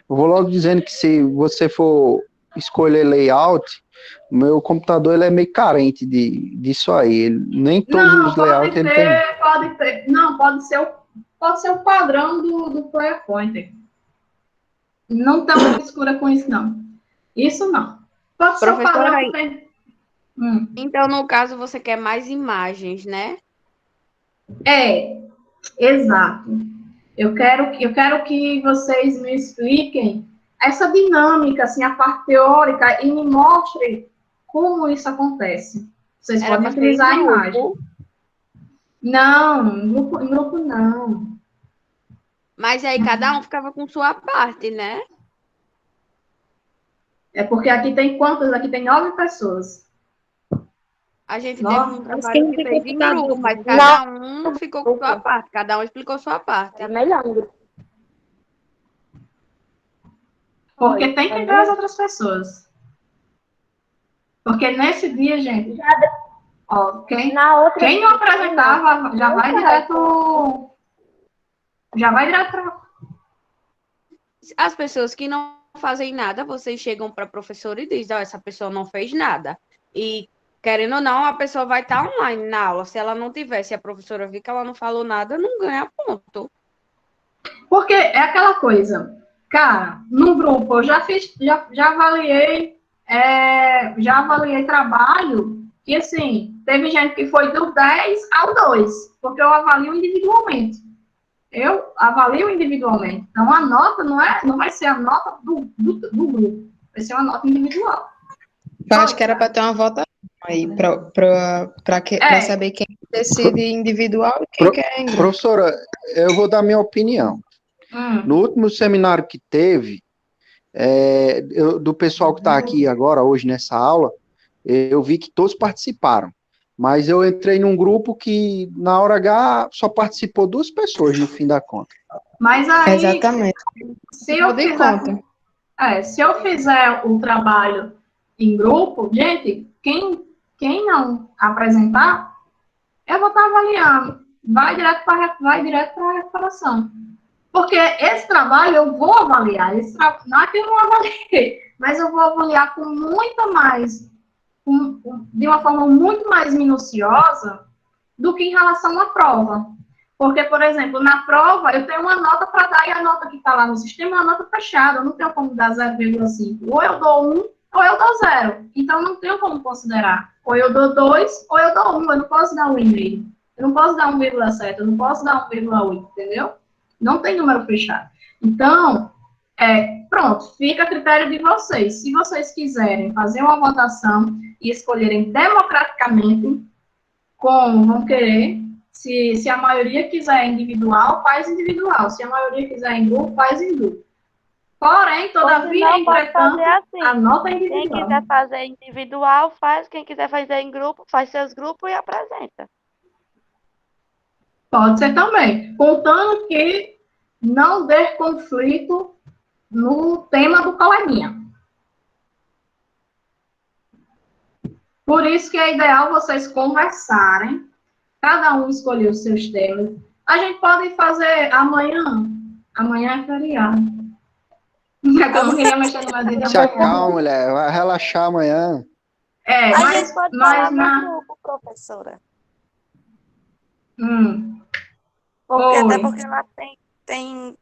Eu vou logo dizendo que se você for escolher layout, o meu computador ele é meio carente disso aí. Nem todos os layouts ele tem. Pode ter. Não, pode ser o padrão do PowerPoint. Não está muito escura com isso, não. Isso não. Pode ser o padrão que tem. Então, no caso, você quer mais imagens, né? Exato. Eu quero que vocês me expliquem essa dinâmica, assim, a parte teórica, e me mostrem como isso acontece. Vocês podem utilizar a imagem. Não, em grupo não. Mas aí cada um ficava com sua parte, né? É porque aqui tem quantas? Aqui tem 9 pessoas. A gente teve um trabalho que fez em grupo, mas cada um ficou com sua parte. Cada um explicou sua parte. É melhor em grupo. Porque tem que ver as outras pessoas. Porque nesse dia, gente, ó, quem não apresentava já vai direto para... As pessoas que não fazem nada, vocês chegam para a professora e dizem, essa pessoa não fez nada. E, querendo ou não, a pessoa vai estar online na aula. Se ela não tiver, se a professora vir que ela não falou nada, não ganha ponto. Porque é aquela coisa, cara, no grupo eu já avaliei trabalho, e assim, teve gente que foi do 10 ao 2, porque eu avalio individualmente. Então, a nota não vai ser a nota do grupo, vai ser uma nota individual. Eu acho que era para ter uma votação aí, para saber quem decide individual e quem quer em grupo. Professora, eu vou dar minha opinião. No último seminário que teve, do pessoal que está aqui agora, hoje, nessa aula, eu vi que todos participaram. Mas eu entrei num grupo que, na hora H, só participou 2 pessoas, no fim da conta. Mas aí... Exatamente. Se eu fizer o trabalho em grupo, gente, quem não apresentar, eu vou estar avaliando. Vai direto para a recuperação. Porque esse trabalho eu vou avaliar. Não é que eu não avaliei, mas eu vou avaliar com muito mais... de uma forma muito mais minuciosa do que em relação à prova. Porque, por exemplo, na prova, eu tenho uma nota para dar, e a nota que está lá no sistema é uma nota fechada, eu não tenho como dar 0,5. Ou eu dou 1, ou eu dou 0. Então, não tenho como considerar. Ou eu dou 2, ou eu dou 1. Eu não posso dar 1,5. Eu não posso dar 1,7, eu não posso dar 1,8, entendeu? Não tem número fechado. Então, pronto, fica a critério de vocês. Se vocês quiserem fazer uma votação e escolherem democraticamente como vão querer, se a maioria quiser individual, faz individual. Se a maioria quiser em grupo, faz em grupo. Porém, todavia, entretanto, assim, a nota é individual. Quem quiser fazer individual, faz. Quem quiser fazer em grupo, faz seus grupos e apresenta. Pode ser também. Contando que não dê conflito no tema do coleguinha. Por isso que é ideal vocês conversarem, cada um escolher os seus temas. A gente pode fazer amanhã. Amanhã é feriado. Eu não queria mexer no meu dedo. Se acalma, mulher. Vai relaxar amanhã. A gente pode falar no grupo, professora. Até porque lá tem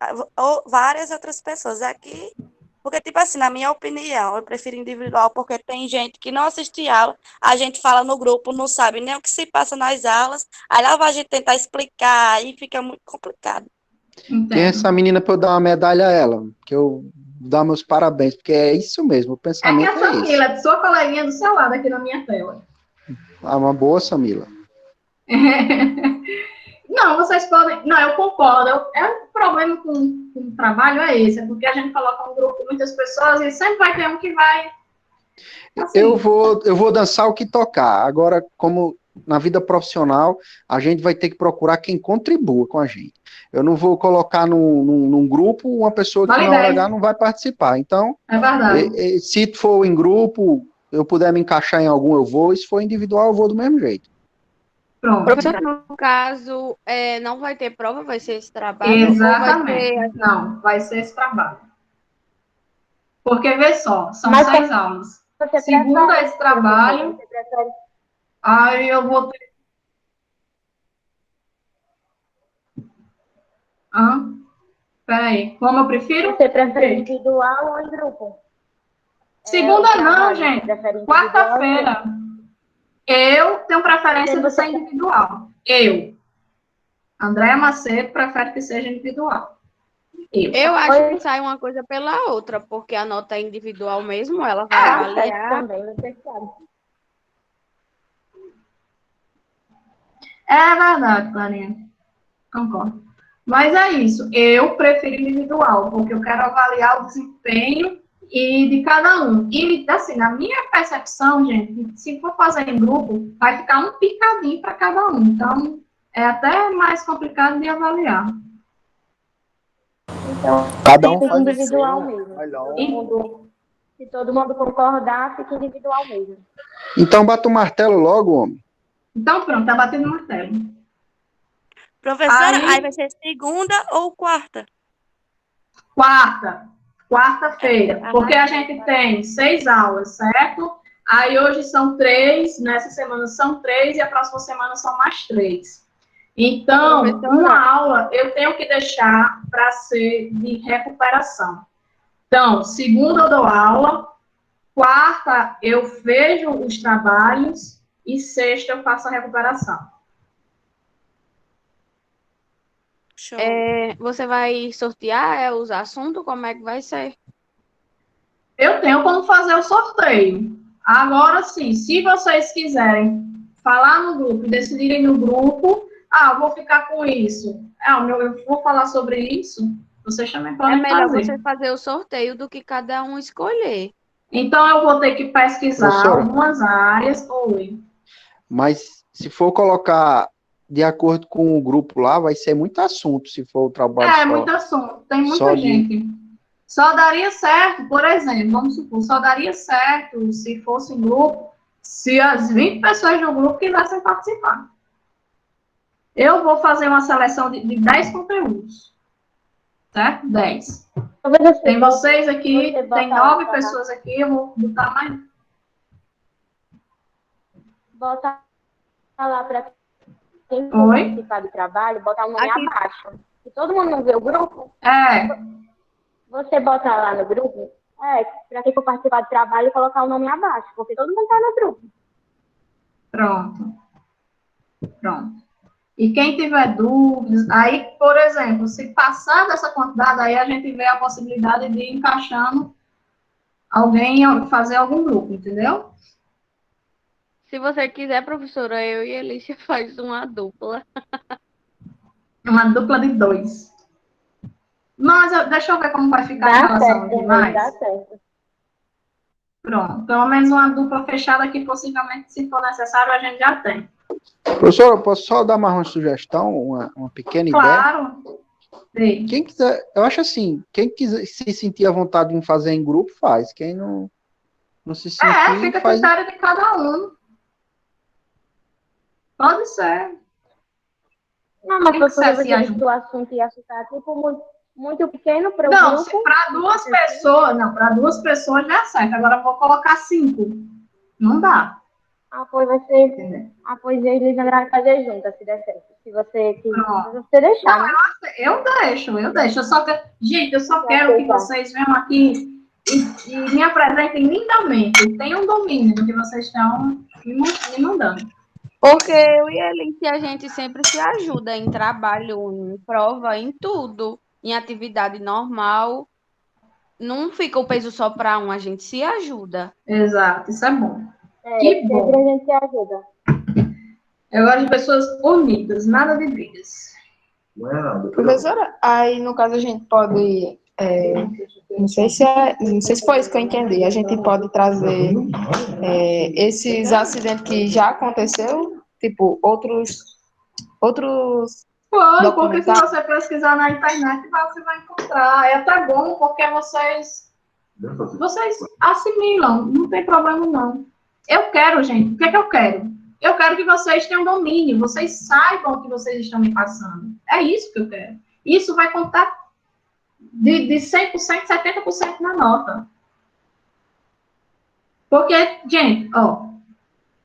várias outras pessoas aqui. Porque, tipo assim, na minha opinião, eu prefiro individual, porque tem gente que não assiste aula, a gente fala no grupo, não sabe nem o que se passa nas aulas, aí lá vai a gente tentar explicar, aí fica muito complicado. Tem essa menina para eu dar uma medalha a ela, que eu dar meus parabéns, porque é isso mesmo, o pensamento é esse. É Samila, é sua coleguinha do seu lado aqui na minha tela. Uma boa, Samila. Não, vocês podem... Não, eu concordo. O problema com o trabalho é esse, é porque a gente coloca um grupo de muitas pessoas e sempre vai ter um que vai... Assim. Eu vou dançar o que tocar. Agora, como na vida profissional, a gente vai ter que procurar quem contribua com a gente. Eu não vou colocar num grupo uma pessoa que na hora H não vai participar. Então, é verdade. Se for em grupo, eu puder me encaixar em algum, eu vou. E se for individual, eu vou do mesmo jeito. Pronto. Professora, no caso, não vai ter prova, vai ser esse trabalho? Exatamente. Não, vai ser esse trabalho. Porque, vê só, são 6 aulas. Segundo esse trabalho, aí eu vou ter... Peraí, como eu prefiro? Você prefere individual ou em grupo? Segunda não, gente. Quarta-feira. Eu tenho preferência de ser individual. Andréa Macedo prefere que seja individual. Eu acho que sai uma coisa pela outra, porque a nota é individual mesmo, ela vai avaliar. Também, você sabe. É verdade, Clarinha. Concordo. Mas é isso. Eu prefiro individual, porque eu quero avaliar o desempenho de cada um. E, assim, na minha percepção, gente, se for fazer em grupo, vai ficar um picadinho para cada um. Então, é até mais complicado de avaliar. Então, cada um fica faz individual o seu mesmo. melhor. Se todo mundo concordar, fica individual mesmo. Então, bata o martelo logo, homem. Então, pronto, tá batendo o martelo. Professora, aí vai ser segunda ou quarta? Quarta-feira, porque a gente tem 6 aulas, certo? Aí hoje são 3, nessa semana são 3 e a próxima semana são mais 3. Então, uma aula eu tenho que deixar para ser de recuperação. Então, segunda eu dou aula, quarta eu vejo os trabalhos e sexta eu faço a recuperação. Você vai sortear os assuntos? Como é que vai ser? Eu tenho como fazer o sorteio. Agora sim, se vocês quiserem falar no grupo, decidirem no grupo, vou ficar com isso. Eu vou falar sobre isso, vocês também podem fazer. É melhor você fazer o sorteio do que cada um escolher. Então, eu vou ter que pesquisar algumas áreas. Mas, se for colocar de acordo com o grupo lá, vai ser muito assunto, se for o trabalho só. Muito assunto. Tem muita gente. Só daria certo, por exemplo, vamos supor, só daria certo se fosse em grupo, se as 20 pessoas do grupo quisessem participar. Eu vou fazer uma seleção de 10 conteúdos. Certo? 10. Tem vocês aqui, tem 9 pessoas aqui, eu vou botar mais. Bota lá para quem participar do trabalho, botar o nome abaixo. Se todo mundo não vê o grupo, você bota lá no grupo, para quem for participar do trabalho, colocar o nome abaixo, porque todo mundo está no grupo. Pronto. E quem tiver dúvidas, aí, por exemplo, se passar dessa quantidade, aí a gente vê a possibilidade de ir encaixando alguém fazer algum grupo, entendeu? Se você quiser, professora, eu e a Alicia faz uma dupla. Uma dupla de 2. Mas deixa eu ver como vai ficar a relação aqui mais. Dá certo. Pronto, pelo menos uma dupla fechada que possivelmente, se for necessário, a gente já tem. Professor, eu posso só dar mais uma sugestão, uma pequena ideia? Claro. Quem quiser, eu acho assim, quem quiser se sentir à vontade em fazer em grupo, faz. Quem não se sentir, fica a faz... critério de cada um. Pode ser. Não, mas professora, você disse que o assunto ia ficar tipo muito pequeno para o grupo. Não, para 2 pessoas, para 2 pessoas já é certo. Agora eu vou colocar 5. Não dá. Pois vai ser. Pois eu e Lisandra vai fazer juntas, se der certo. Se você deixar. Não, né? Eu deixo. Eu só quero, gente, eu só quero que vocês venham aqui e me apresentem lindamente. Tenham domínio do que vocês estão me mandando. Porque eu e a Alicia, a gente sempre se ajuda em trabalho, em prova, em tudo. Em atividade normal. Não fica o peso só para um, a gente se ajuda. Exato, isso é bom. Que bom. Sempre a gente se ajuda. Eu gosto de pessoas unidas, nada de brigas. Professora, aí no caso a gente pode, não sei se foi isso que eu entendi, a gente pode trazer esses acidentes que já aconteceu, tipo, outros Pode, porque se você pesquisar na internet, você vai encontrar. É até bom, porque vocês assimilam, não tem problema não. Eu quero, gente, o que é que eu quero? Eu quero que vocês tenham domínio, vocês saibam o que vocês estão me passando. É isso que eu quero. Isso vai contar de 100%, 70% na nota. Porque, gente,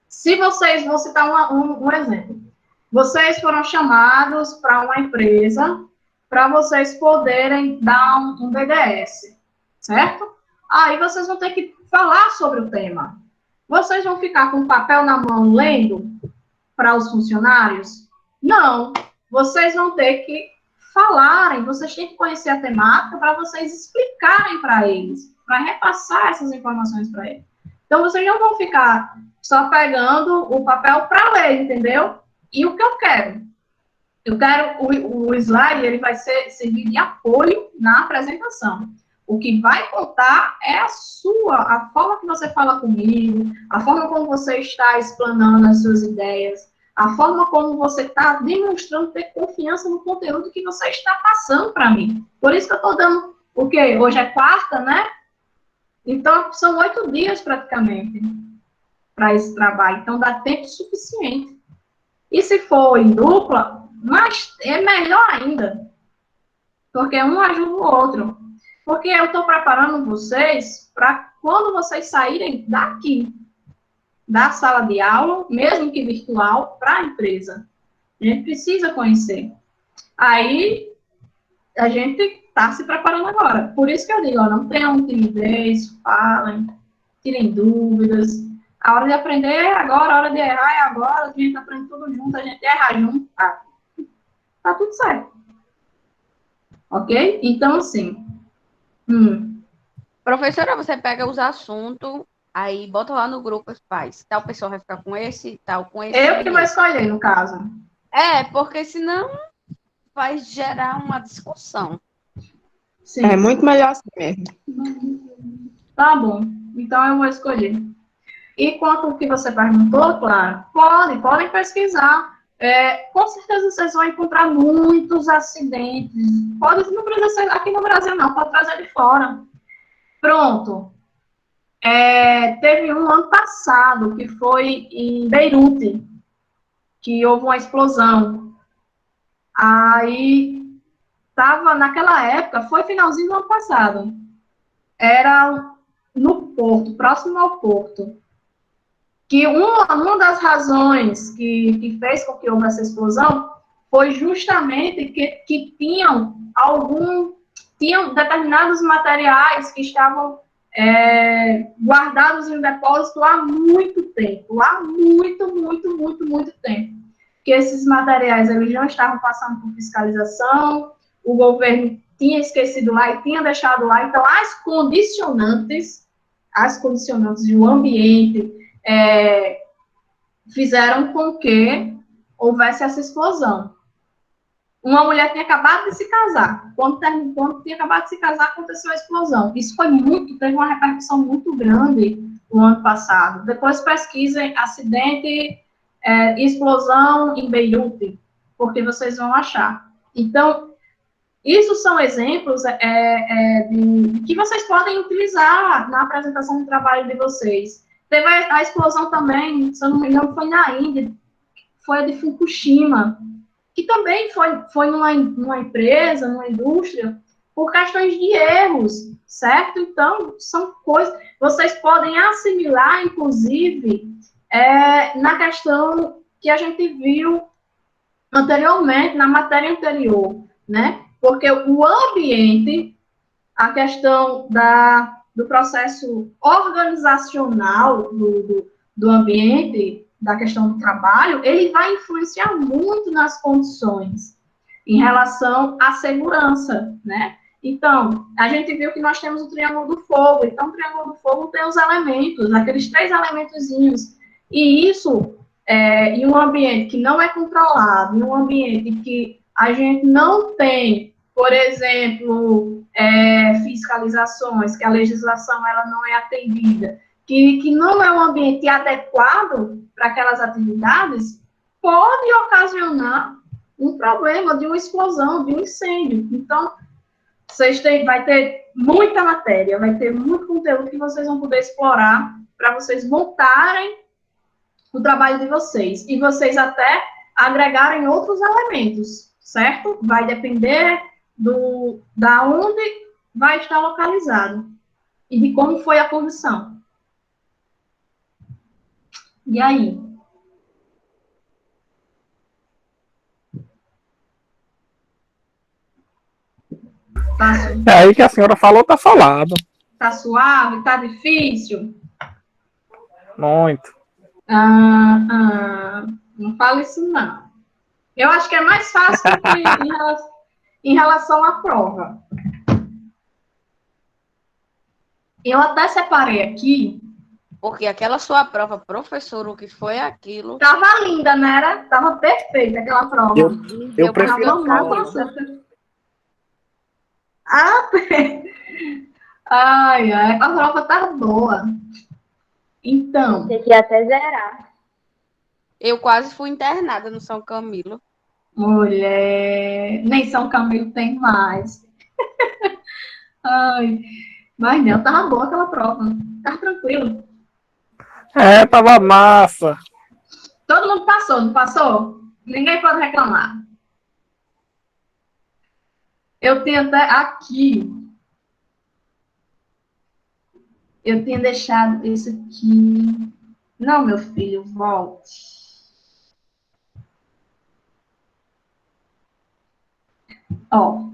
se vocês, vou citar um exemplo. Vocês foram chamados para uma empresa para vocês poderem dar um BDS, certo? Aí vocês vão ter que falar sobre o tema. Vocês vão ficar com o papel na mão lendo para os funcionários? Não. vocês vão ter que falarem, vocês têm que conhecer a temática para vocês explicarem para eles, para repassar essas informações para eles. Então, vocês não vão ficar só pegando o papel para ler, entendeu? E o que eu quero? Eu quero, o slide, ele vai servir de apoio na apresentação. O que vai contar é a forma que você fala comigo, a forma como você está explanando as suas ideias, a forma como você está demonstrando ter confiança no conteúdo que você está passando para mim. Por isso que eu estou dando, o quê? Hoje é quarta, né? Então, são 8 dias praticamente para esse trabalho. Então, dá tempo suficiente. E se for em dupla, mas é melhor ainda. Porque um ajuda o outro. Porque eu estou preparando vocês para quando vocês saírem daqui, da sala de aula, mesmo que virtual, para a empresa. A gente precisa conhecer. Aí, a gente está se preparando agora. Por isso que eu digo, ó, não tenham timidez, falem, tirem dúvidas. A hora de aprender é agora, a hora de errar é agora, a gente aprende tudo junto, a gente erra junto, tá tudo certo. Ok? Então, assim... Professora, você pega os assuntos, aí bota lá no grupo os pais. Tal pessoa vai ficar com esse, tal com esse. Eu que vou escolher, no caso. Porque senão vai gerar uma discussão. Sim. É muito melhor assim mesmo. Tá bom. Então eu vou escolher. E quanto ao que você perguntou, claro, podem pesquisar. Com certeza vocês vão encontrar muitos acidentes. Não precisa ser aqui no Brasil, não. Pode trazer de fora. Pronto. Teve um ano passado, que foi em Beirute, que houve uma explosão. Aí, naquela época, foi finalzinho do ano passado. Era no porto, próximo ao porto. Que uma das razões que fez com que houve essa explosão foi justamente que tinham determinados materiais que estavam guardados em depósito há muito tempo, há muito tempo. Que esses materiais eles não estavam passando por fiscalização, o governo tinha esquecido lá e tinha deixado lá, então as condicionantes do ambiente fizeram com que houvesse essa explosão. Uma mulher tinha acabado de se casar. Quando tinha acabado de se casar, aconteceu a explosão. Isso teve uma repercussão muito grande no ano passado. Depois pesquisem acidente, explosão em Beirute, porque vocês vão achar. Então, isso são exemplos de que vocês podem utilizar na apresentação do trabalho de vocês. Teve a explosão também, se eu não me engano, foi na Índia, foi a de Fukushima, que também foi numa empresa, numa indústria, por questões de erros, certo? Então, são coisas... Vocês podem assimilar, inclusive, na questão que a gente viu anteriormente, na matéria anterior, né? Porque o ambiente, a questão do processo organizacional do ambiente, da questão do trabalho, ele vai influenciar muito nas condições em relação à segurança, né? Então, a gente viu que nós temos o Triângulo do Fogo. Então, o Triângulo do Fogo tem os elementos, aqueles 3 elementozinhos. E isso, em um ambiente que não é controlado, em um ambiente que a gente não tem, por exemplo, fiscalizações, que a legislação ela não é atendida, que não é um ambiente adequado para aquelas atividades, pode ocasionar um problema de uma explosão, de um incêndio. Então, vai ter muita matéria, vai ter muito conteúdo que vocês vão poder explorar para vocês montarem o trabalho de vocês. E vocês até agregarem outros elementos, certo? Vai depender da onde vai estar localizado e de como foi a condição. E aí? Aí que a senhora falou, tá falado. Tá suave? Tá difícil? Muito. Não fala isso, não. Eu acho que é mais fácil do que em relação à prova. Eu até separei aqui. Porque aquela sua prova, professor, o que foi aquilo? Tava linda, né? Era? Tava perfeita aquela prova. Eu prefiro Ai, a prova tá boa. Então. Tem que até zerar. Eu quase fui internada no São Camilo. Mulher, nem São Camilo tem mais. Ai, mas não, tava boa aquela prova. Tava tranquilo. Tava massa. Todo mundo passou, não passou? Ninguém pode reclamar. Eu tenho até aqui. Eu tinha deixado esse aqui. Não, meu filho, volte. Ó,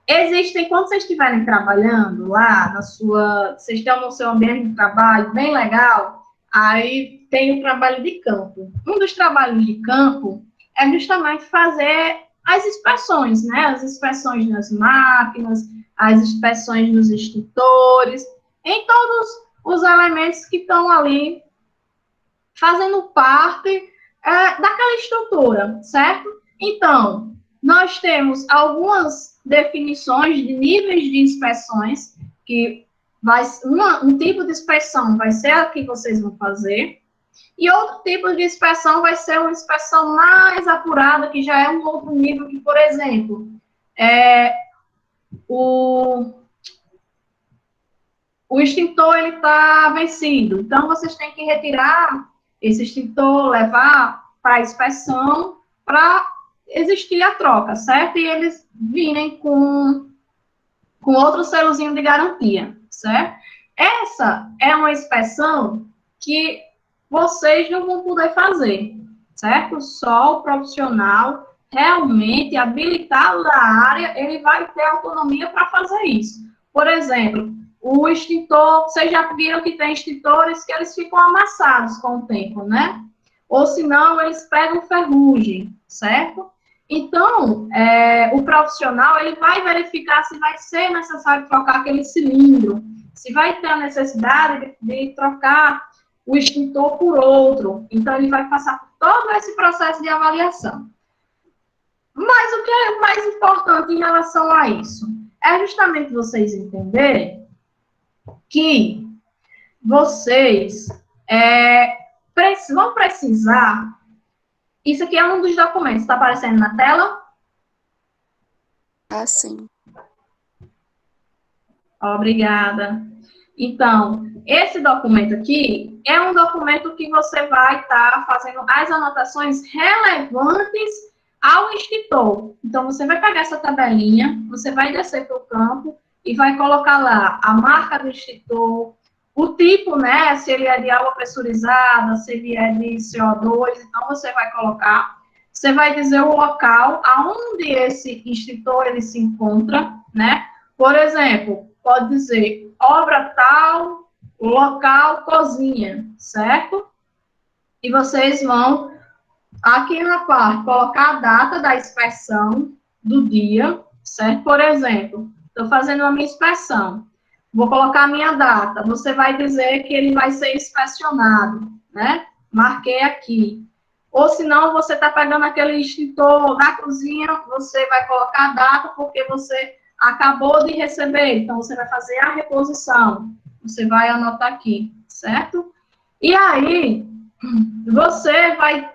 existem, quando vocês estiverem trabalhando lá vocês estão no seu ambiente de trabalho bem legal, aí tem o trabalho de campo. Um dos trabalhos de campo é justamente fazer as inspeções, né? As inspeções nas máquinas, as inspeções nos extintores, em todos os elementos que estão ali fazendo parte daquela estrutura, certo? Então, nós temos algumas definições de níveis de inspeções, que um tipo de inspeção vai ser a que vocês vão fazer, e outro tipo de inspeção vai ser uma inspeção mais apurada, que já é um outro nível, que, por exemplo, o extintor está vencido. Então, vocês têm que retirar esse extintor, levar para a inspeção, para existir a troca, certo? E eles virem com outro selozinho de garantia, certo? Essa é uma inspeção que vocês não vão poder fazer, certo? Só o profissional realmente habilitado da área, ele vai ter autonomia para fazer isso. Por exemplo, o extintor, vocês já viram que tem extintores que eles ficam amassados com o tempo, né? Ou senão, eles pegam ferrugem, certo? Então, o profissional, ele vai verificar se vai ser necessário trocar aquele cilindro, se vai ter a necessidade de trocar o extintor por outro. Então, ele vai passar por todo esse processo de avaliação. Mas o que é mais importante em relação a isso? É justamente vocês entenderem que vocês vão precisar. Isso aqui é um dos documentos. Está aparecendo na tela? Sim. Obrigada. Então, esse documento aqui é um documento que você vai estar fazendo as anotações relevantes ao extintor. Então, você vai pegar essa tabelinha, você vai descer para o campo e vai colocar lá a marca do extintor, o tipo, né, se ele é de água pressurizada, se ele é de CO2, então você vai colocar, você vai dizer o local aonde esse extintor ele se encontra, né? Por exemplo, pode dizer obra tal, local, cozinha, certo? E vocês vão, aqui na parte, colocar a data da inspeção do dia, certo? Por exemplo, estou fazendo a minha inspeção. Vou colocar a minha data. Você vai dizer que ele vai ser inspecionado, né? Marquei aqui. Ou se não, você está pegando aquele extintor da cozinha, você vai colocar a data porque você acabou de receber. Então, você vai fazer a reposição. Você vai anotar aqui, certo? E aí, você vai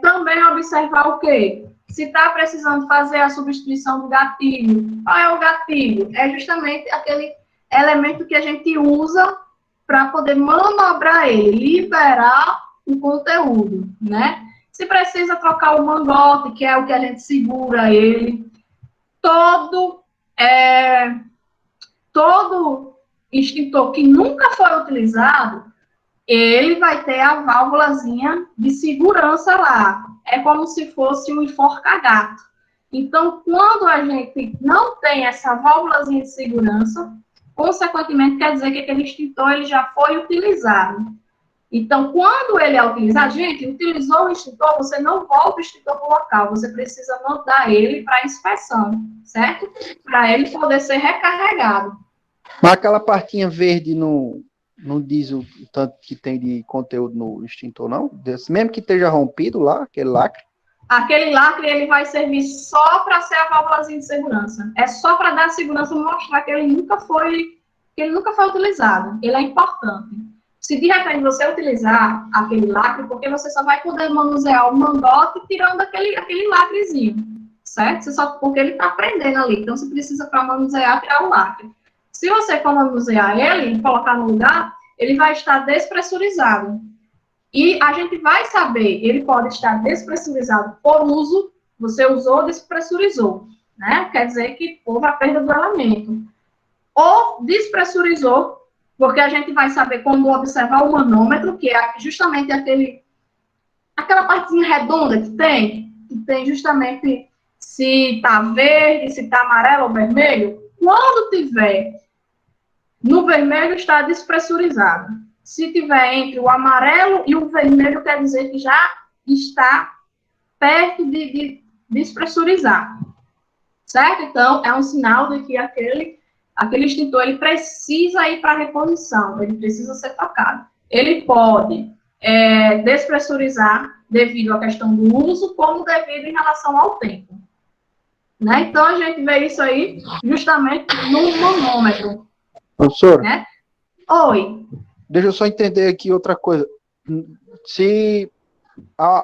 também observar o quê? Se está precisando fazer a substituição do gatilho. Qual é o gatilho? É justamente aquele elemento que a gente usa para poder manobrar ele, liberar o conteúdo, né? Se precisa trocar o mangote, que é o que a gente segura ele, todo extintor que nunca foi utilizado, ele vai ter a válvulazinha de segurança lá. É como se fosse um enforca-gato. Então, quando a gente não tem essa válvulazinha de segurança, consequentemente, quer dizer que aquele extintor ele já foi utilizado. Então, quando ele é utilizado, gente, utilizou o extintor, você não volta o extintor para o local, você precisa mandar ele para inspeção, certo? Para ele poder ser recarregado. Mas aquela partinha verde não diz o tanto que tem de conteúdo no extintor, não? Mesmo que esteja rompido lá, aquele lacre? Aquele lacre, ele vai servir só para ser a válvulazinha de segurança. É só para dar segurança, mostrar que ele nunca foi utilizado. Ele é importante. Se de repente você utilizar aquele lacre, porque você só vai poder manusear o mangote tirando aquele lacrezinho, certo? Porque ele está prendendo ali, então você precisa para manusear tirar o lacre. Se você for manusear ele e colocar no lugar, ele vai estar despressurizado. E a gente vai saber, ele pode estar despressurizado por uso, você usou, despressurizou, né? Quer dizer que houve a perda do elemento. Ou despressurizou, porque a gente vai saber quando observar o manômetro, que é justamente aquela partezinha redonda que tem justamente se está verde, se está amarelo ou vermelho. Quando tiver no vermelho, está despressurizado. Se tiver entre o amarelo e o vermelho, quer dizer que já está perto de despressurizar. Certo? Então, é um sinal de que aquele extintor ele precisa ir para a reposição, ele precisa ser trocado. Ele pode despressurizar devido à questão do uso, como devido em relação ao tempo. Né? Então, a gente vê isso aí justamente no manômetro. Professor? Né? Oi. Deixa eu só entender aqui outra coisa. Se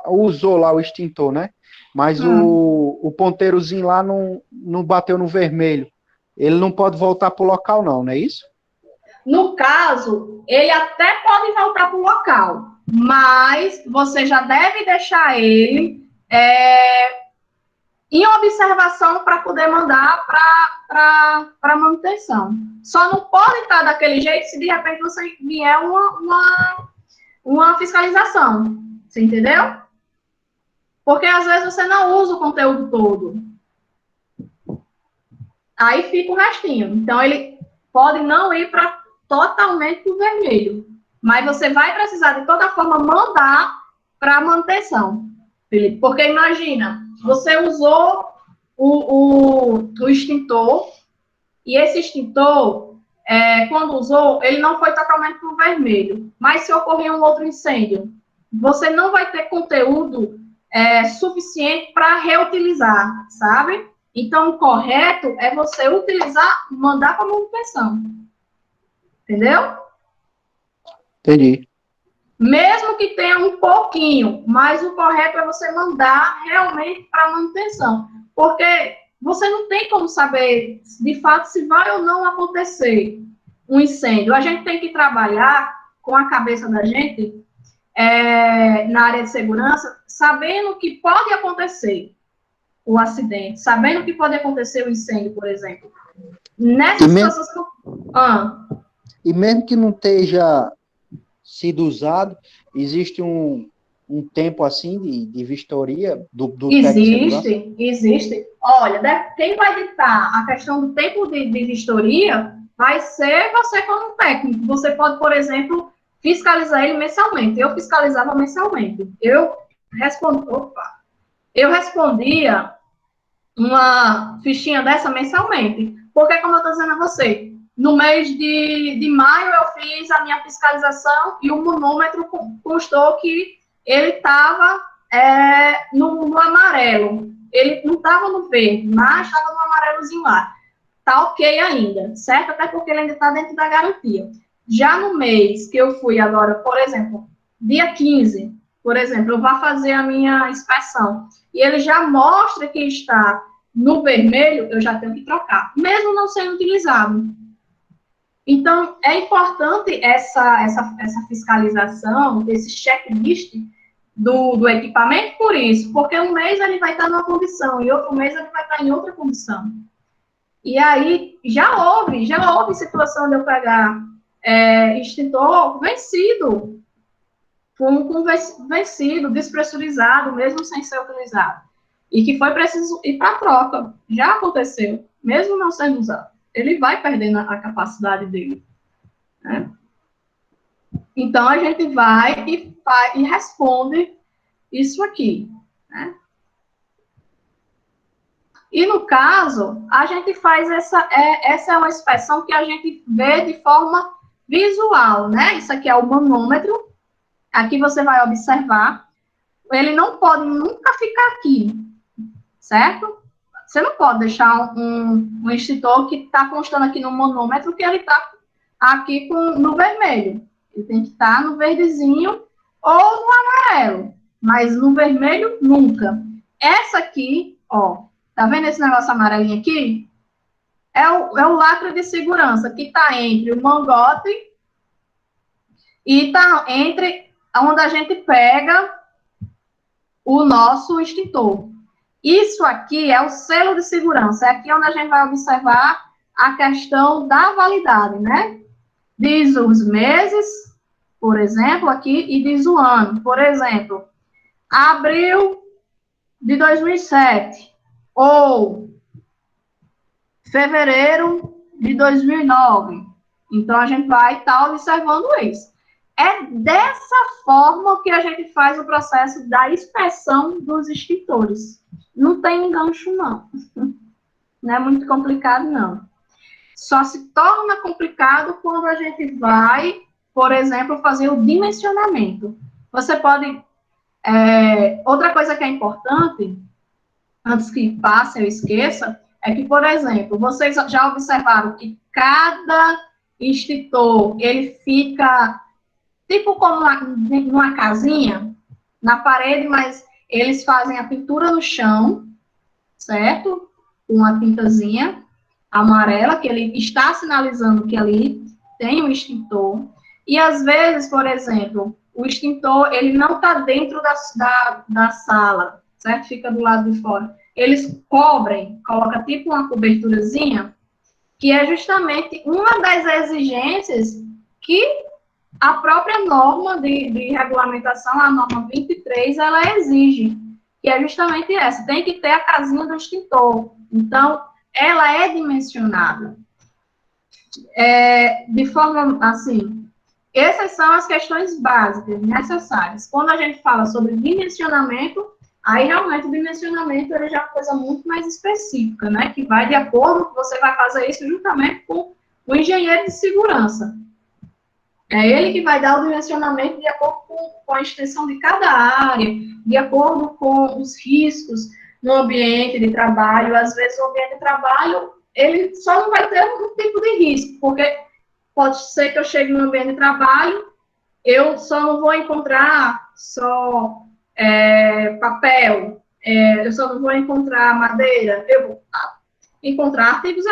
usou lá o extintor, né? Mas o ponteirozinho lá não bateu no vermelho. Ele não pode voltar para o local, não é isso? No caso, ele até pode voltar para o local, mas você já deve deixar ele em observação para poder mandar para manutenção. Só não pode estar daquele jeito se de repente você vier uma fiscalização. Você entendeu? Porque às vezes você não usa o conteúdo todo. Aí fica o restinho. Então, ele pode não ir totalmente para o vermelho. Mas você vai precisar, de toda forma, mandar para manutenção, Felipe. Porque imagina, você usou o extintor, e esse extintor, quando usou, ele não foi totalmente para o vermelho. Mas se ocorrer um outro incêndio, você não vai ter conteúdo suficiente para reutilizar, sabe? Então, o correto é você utilizar, mandar para manutenção. Entendeu? Entendi. Mesmo que tenha um pouquinho, mas o correto é você mandar realmente para manutenção. Porque você não tem como saber, de fato, se vai ou não acontecer um incêndio. A gente tem que trabalhar com a cabeça da gente na área de segurança, sabendo que pode acontecer o acidente, sabendo que pode acontecer o incêndio, por exemplo. Nessas situações que E mesmo que não esteja sido usado, existe um tempo assim de vistoria do Existe. Olha, quem vai ditar a questão do tempo de vistoria vai ser você como técnico. Você pode, por exemplo, fiscalizar ele mensalmente. Eu fiscalizava mensalmente. Eu respondia uma fichinha dessa mensalmente. Porque, como eu estou dizendo a você, no mês de maio eu fiz a minha fiscalização e o manômetro constou que ele estava no amarelo. Ele não estava no verde, mas estava no amarelozinho lá. Está ok ainda, certo? Até porque ele ainda está dentro da garantia. Já no mês que eu fui agora, por exemplo, dia 15, por exemplo, eu vou fazer a minha inspeção e ele já mostra que está no vermelho, eu já tenho que trocar, mesmo não sendo utilizado. Então, é importante essa fiscalização, esse checklist do equipamento por isso, porque um mês ele vai estar numa condição e outro mês ele vai estar em outra condição. E aí, já houve situação de eu pegar extintor vencido, com vencido, despressurizado, mesmo sem ser utilizado. E que foi preciso ir para troca. Já aconteceu, mesmo não sendo usado. Ele vai perdendo a capacidade dele. Né? Então, a gente vai e responde isso aqui, né? E, no caso, a gente faz essa é uma inspeção que a gente vê de forma visual, né? Isso aqui é o manômetro. Aqui você vai observar. Ele não pode nunca ficar aqui, certo? Você não pode deixar um extintor que está constando aqui no manômetro que ele está aqui no vermelho. Ele tem que estar no verdezinho ou no amarelo, mas no vermelho nunca. Essa aqui, ó, tá vendo esse negócio amarelinho aqui? É o lacre de segurança, que está entre o mangote e está entre onde a gente pega o nosso extintor. Isso aqui é o selo de segurança. É aqui onde a gente vai observar a questão da validade, né? Diz os meses, por exemplo, aqui, e diz o ano. Por exemplo, abril de 2007 ou fevereiro de 2009. Então, a gente vai estar observando isso. É dessa forma que a gente faz o processo da inspeção dos extintores. Não tem engancho, não. Não é muito complicado, não. Só se torna complicado quando a gente vai, por exemplo, fazer o dimensionamento. Você pode... outra coisa que é importante, antes que passe ou esqueça, é que, por exemplo, vocês já observaram que cada extintor, ele fica tipo como numa casinha, na parede, mas eles fazem a pintura no chão, certo? Com uma tintazinha amarela, que ele está sinalizando que ali tem um extintor. E, às vezes, por exemplo, o extintor, ele não está dentro da sala, certo? Fica do lado de fora. Eles cobrem, coloca tipo uma coberturazinha, que é justamente uma das exigências que a própria norma de regulamentação, a norma 23, ela exige, que é justamente essa, tem que ter a casinha do extintor. Então, ela é dimensionada. De forma, assim, essas são as questões básicas, necessárias. Quando a gente fala sobre dimensionamento, aí realmente o dimensionamento ele já é uma coisa muito mais específica, né? Que vai de acordo, você vai fazer isso juntamente com o engenheiro de segurança. É ele que vai dar o dimensionamento de acordo com a extensão de cada área, de acordo com os riscos no ambiente de trabalho. Às vezes, o ambiente de trabalho, ele só não vai ter um tipo de risco, porque pode ser que eu chegue no ambiente de trabalho, eu só não vou encontrar só papel, eu só não vou encontrar madeira, eu vou encontrar artigos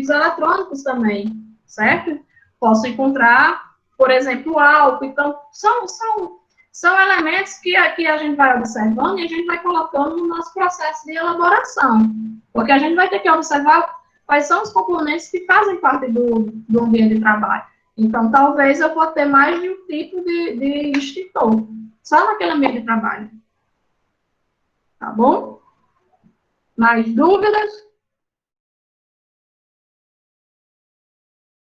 eletrônicos também, certo? Posso encontrar, por exemplo, álcool. Então, são elementos que aqui a gente vai observando e a gente vai colocando no nosso processo de elaboração. Porque a gente vai ter que observar quais são os componentes que fazem parte do ambiente de trabalho. Então, talvez eu vou ter mais de um tipo de extintor, só naquele ambiente de trabalho. Tá bom? Mais dúvidas?